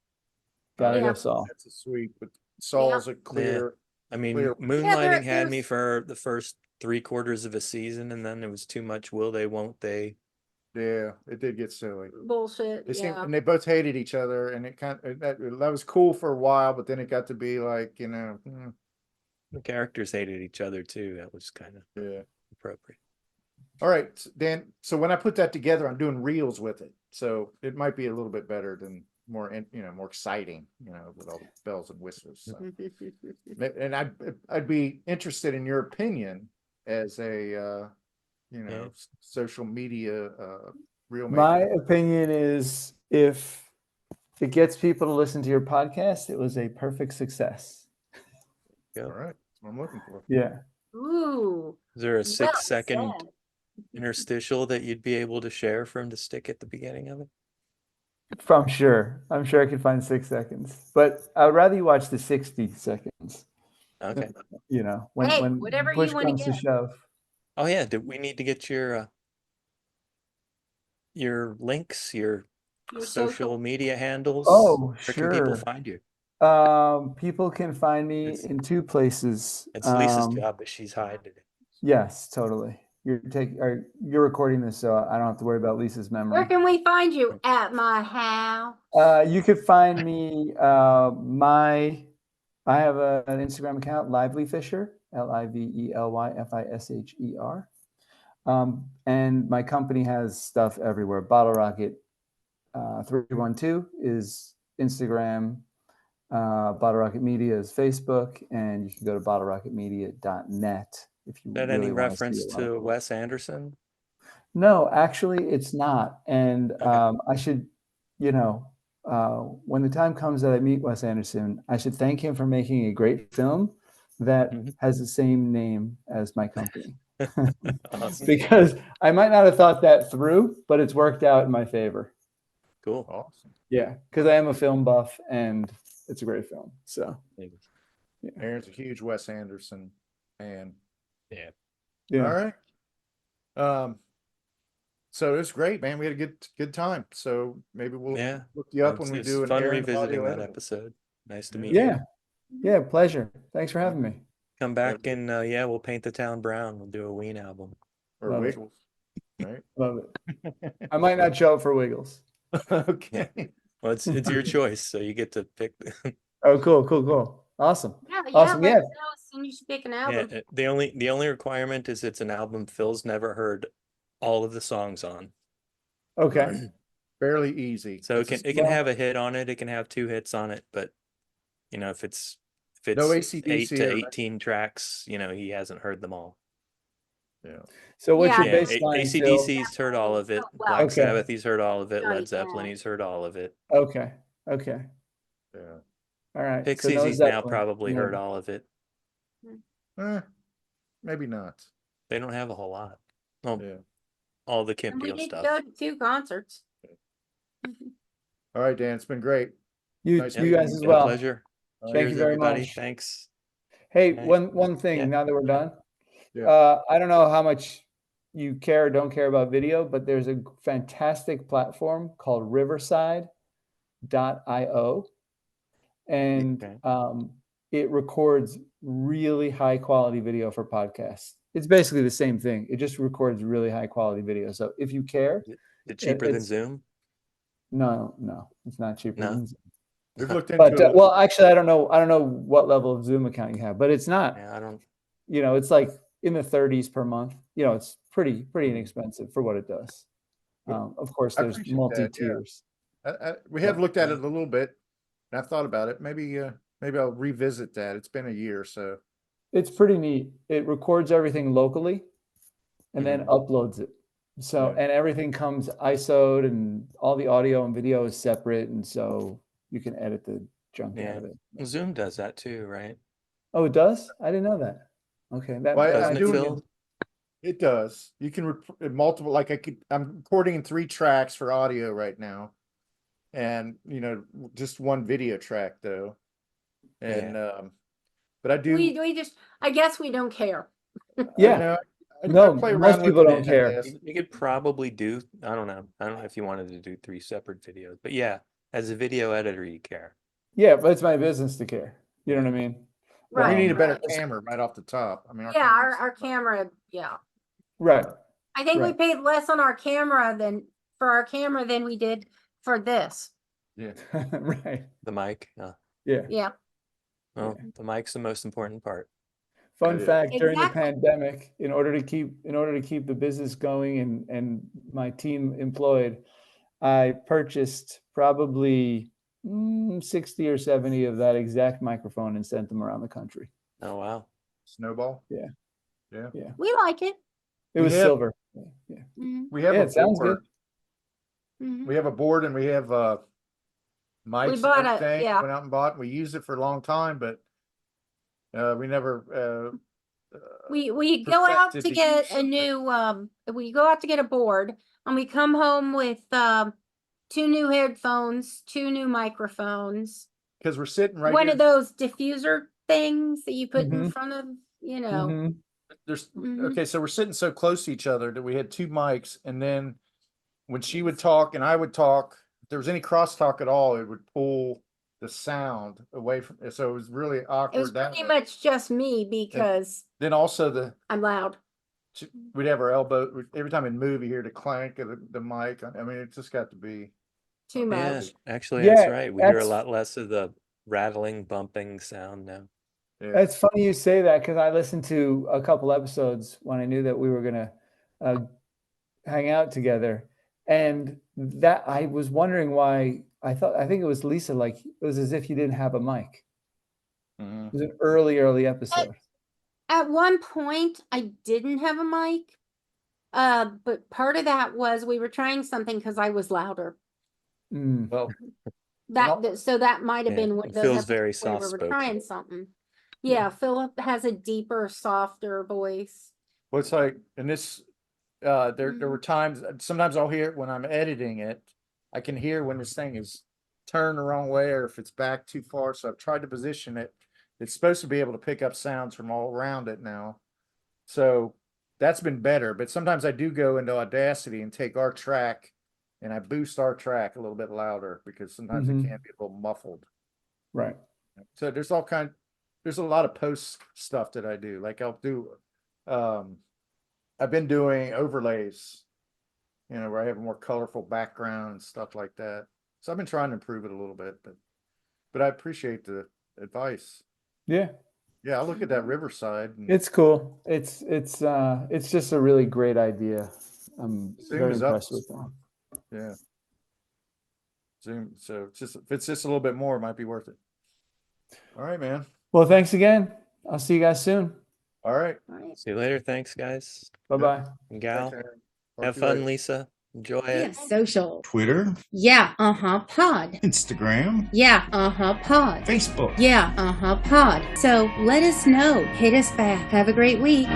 Gotta Yeah. go Saul. That's a sweep, but Saul's a clear. I mean, Clear. Moonlighting had me there's- for the first 3/4 of a season, and then it was too much. Will they? Won't they? Yeah, it did get silly. Bullshit. They seem, Yeah. and they both hated each other, and it kind of that was cool for a while, but then it got to be like, The characters hated each other too. That was kind of yeah. appropriate. All right, Dan. So when I put that together, I'm doing reels with it, so it might be a little bit better than more exciting, with all the bells and whistles. So. And I'd be interested in your opinion as a social media real My maker. opinion is if it gets people to listen to your podcast, it was a perfect success. All right, that's what I'm looking for. Yeah. Ooh. Is there a 6-second said. interstitial that you'd be able to share for him to stick at the beginning of it? I'm sure I could find 6 seconds, but I'd rather you watch the 60 seconds. Okay. When Hey, when whatever you push wanna comes to get. shove. Oh yeah. Do we need to get your links, your Your social media handles? Oh, Where can people sure. find you? People can find me It's- in 2 places. It's Lisa's job, but she's hiding it. Yes, totally. You're recording this, so I don't have to worry about Lisa's memory. Where can we find you? At my house. You could find me. I have an Instagram account, Lively Fisher, LIVELYFISHER. And my company has stuff everywhere. Bottle Rocket 312 is Instagram. Bottle Rocket Media is Facebook, and you can go to bottlerocketmedia.net if you Is that really any want to see reference a lot to of- Wes Anderson? No, actually, it's not. And I should, when the time comes that I meet Wes Anderson, I should thank him for making a great film that has the same name as my company. Awesome. Because I might not have thought that through, but it's worked out in my favor. Cool. Awesome. Yeah, because I am a film buff and it's a great film. So, Aaron's a huge Wes Anderson fan. Yeah. yeah. All right. So it was great, man. We had a good time. So maybe we'll look you up when we It's do an fun Aaron revisiting audio that editing. episode. Nice to meet Yeah. you. Yeah, pleasure. Thanks for having me. Come back and we'll paint the town brown. We'll do a Ween album. Or Love it. Wiggles. Right. Love it. I might not show up for Wiggles. Okay. Well, it's your choice, so you get to pick. Oh, cool. Awesome. Yeah, Awesome. let Yeah. us know as soon as you pick an Yeah, album. the only requirement is it's an album Phil's never heard all of the songs on. Okay. Fairly easy. So It's it can have a hit on it, it can have 2 hits on it, but you know, if it's No 8 AC/DC to or- 18 tracks, you know, he hasn't heard them all. Yeah. So what's Yeah, your Yeah, baseline, Phil? AC/DC's heard all of it. Oh, wow. Black Okay. Sabbath, he's heard all of it. Johnny Led Zeppelin, Cash. he's heard all of it. Okay. Yeah. All right. Pixies, no he's now Zeppelin. probably Yeah. heard all of it. Maybe not. They don't have a whole lot. Well, Yeah. all the Kim And we Deal did stuff. go to 2 concerts. All right, Dan, it's been great. You, Nice you meeting guys you. as Been a well. pleasure. Thank Cheers, you very everybody. much. Thanks. Hey, Right. one thing Yeah. now that we're done. Yeah. I don't know how much you care or don't care about video, but there's a fantastic platform called Riverside.io, and Okay. it records really high quality video for podcasts. It's basically the same thing. It just records really high quality video. So if you care, Is it cheaper than it's Zoom? no, it's not cheaper No? than Zoom. We've looked into But it. well, actually, I don't know what level of Zoom account you have, but it's not. Yeah, I don't. You know, it's like in the 30s per month. You know, it's pretty inexpensive for what it does. Of course, I there's appreciate that, multi yeah. tiers. We have looked at it a little bit, and I've thought about it. Maybe I'll revisit that. It's been a year, so It's pretty neat. It records everything locally and then uploads it. So, Yeah. and everything comes ISO'd and all the audio and video is separate. And so you can edit the junk out of it. Zoom does that too, right? Oh, it does? I didn't know that. Okay. Well, Doesn't I'm it, doing Phil? it does. You can multiple, like I'm recording in 3 tracks for audio right now, and just one video track though, and but I do. We just, I guess we don't care. Yeah. I No, play most around people with don't it, I care. guess. You could probably do, I don't know if you wanted to do 3 separate videos, but yeah, as a video editor, you care. Yeah, but it's my business to care. You know what I mean? Well, we Right. need a better camera right off the top. I mean, Yeah, our camera, yeah. Right. I think we Right. paid less on our camera than we did for this. Yeah. Right. The mic. Yeah. Yeah. Well, the mic's the most important part. Fun It is. fact, during the Exactly. pandemic, in order to keep the business going and my team employed, I purchased probably 60 or 70 of that exact microphone and sent them around the country. Oh, wow. Snowball. Yeah. Yeah. Yeah. We like it. It We was have- silver. Yeah. We have Yeah, a it sounds board. Mhm. We have a board and we have mics and bought a- everything. yeah. Went out and bought. We used it for a long time, but we never. We go out perfected to the get use a of it. new we go out to get a board and we come home with 2 new headphones, 2 new microphones, Because we're sitting right one here. of those diffuser things that you put in Mhm. front of, you know. Mhm. There's Mhm. okay, so we're sitting so close to each other that we had 2 mics, and then when she would talk and I would talk, if there was any crosstalk at all, it would pull the sound away from. So it was really It awkward. was that pretty way. much just me because Then also I'm loud. we'd have our elbow every time we'd move. You hear the clank of the mic. I mean, it just got to be. Too Yeah, much. actually, Yeah, that's right. We hear a that's- lot less of the rattling, bumping sound now. Yeah. It's funny you say that because I listened to a couple episodes when I knew that we were gonna hang out together, and that I was wondering why I think it was Lisa, like it was as if you didn't have a mic. Mhm. It was an early episode. At one point, I didn't have a mic, but part of that was we were trying something because I was louder. Mm. Well, So that might have Yeah, been what it those feels very episodes where we were soft-spoken. trying something. Yeah, Philip has a deeper, softer voice. well, it's like, and this, there were times. Sometimes I'll hear it when I'm editing it. I can hear when this thing is turned the wrong way or if it's back too far. So I've tried to position it. It's supposed to be able to pick up sounds from all around it now. So that's been better. But sometimes I do go into Audacity and take our track and I boost our track a little bit louder because sometimes Mhm. it can be a little muffled. Right. So there's there's a lot of post stuff that I do. Like I'll do, I've been doing overlays you know, where I have a more colorful background and stuff like that. So I've been trying to improve it a little bit, but I appreciate the advice. Yeah, Yeah, I'll look at that Riverside. And it's cool. It's just a really great idea. I'm Zoom very is up. impressed with them. Yeah. Zoom. So it's just, if it's just a little bit more, it might be worth it. All right, man. Well, thanks again. I'll see you guys soon. All right. See you later. Thanks, guys. Bye-bye. And Gal, Thanks, Aaron. Talk have to you fun, later. Lisa. Enjoy it. Social. Twitter, Yeah, pod. Instagram, Yeah, pod. Facebook. Yeah, pod. So let us know. Hit us back. Have a great week.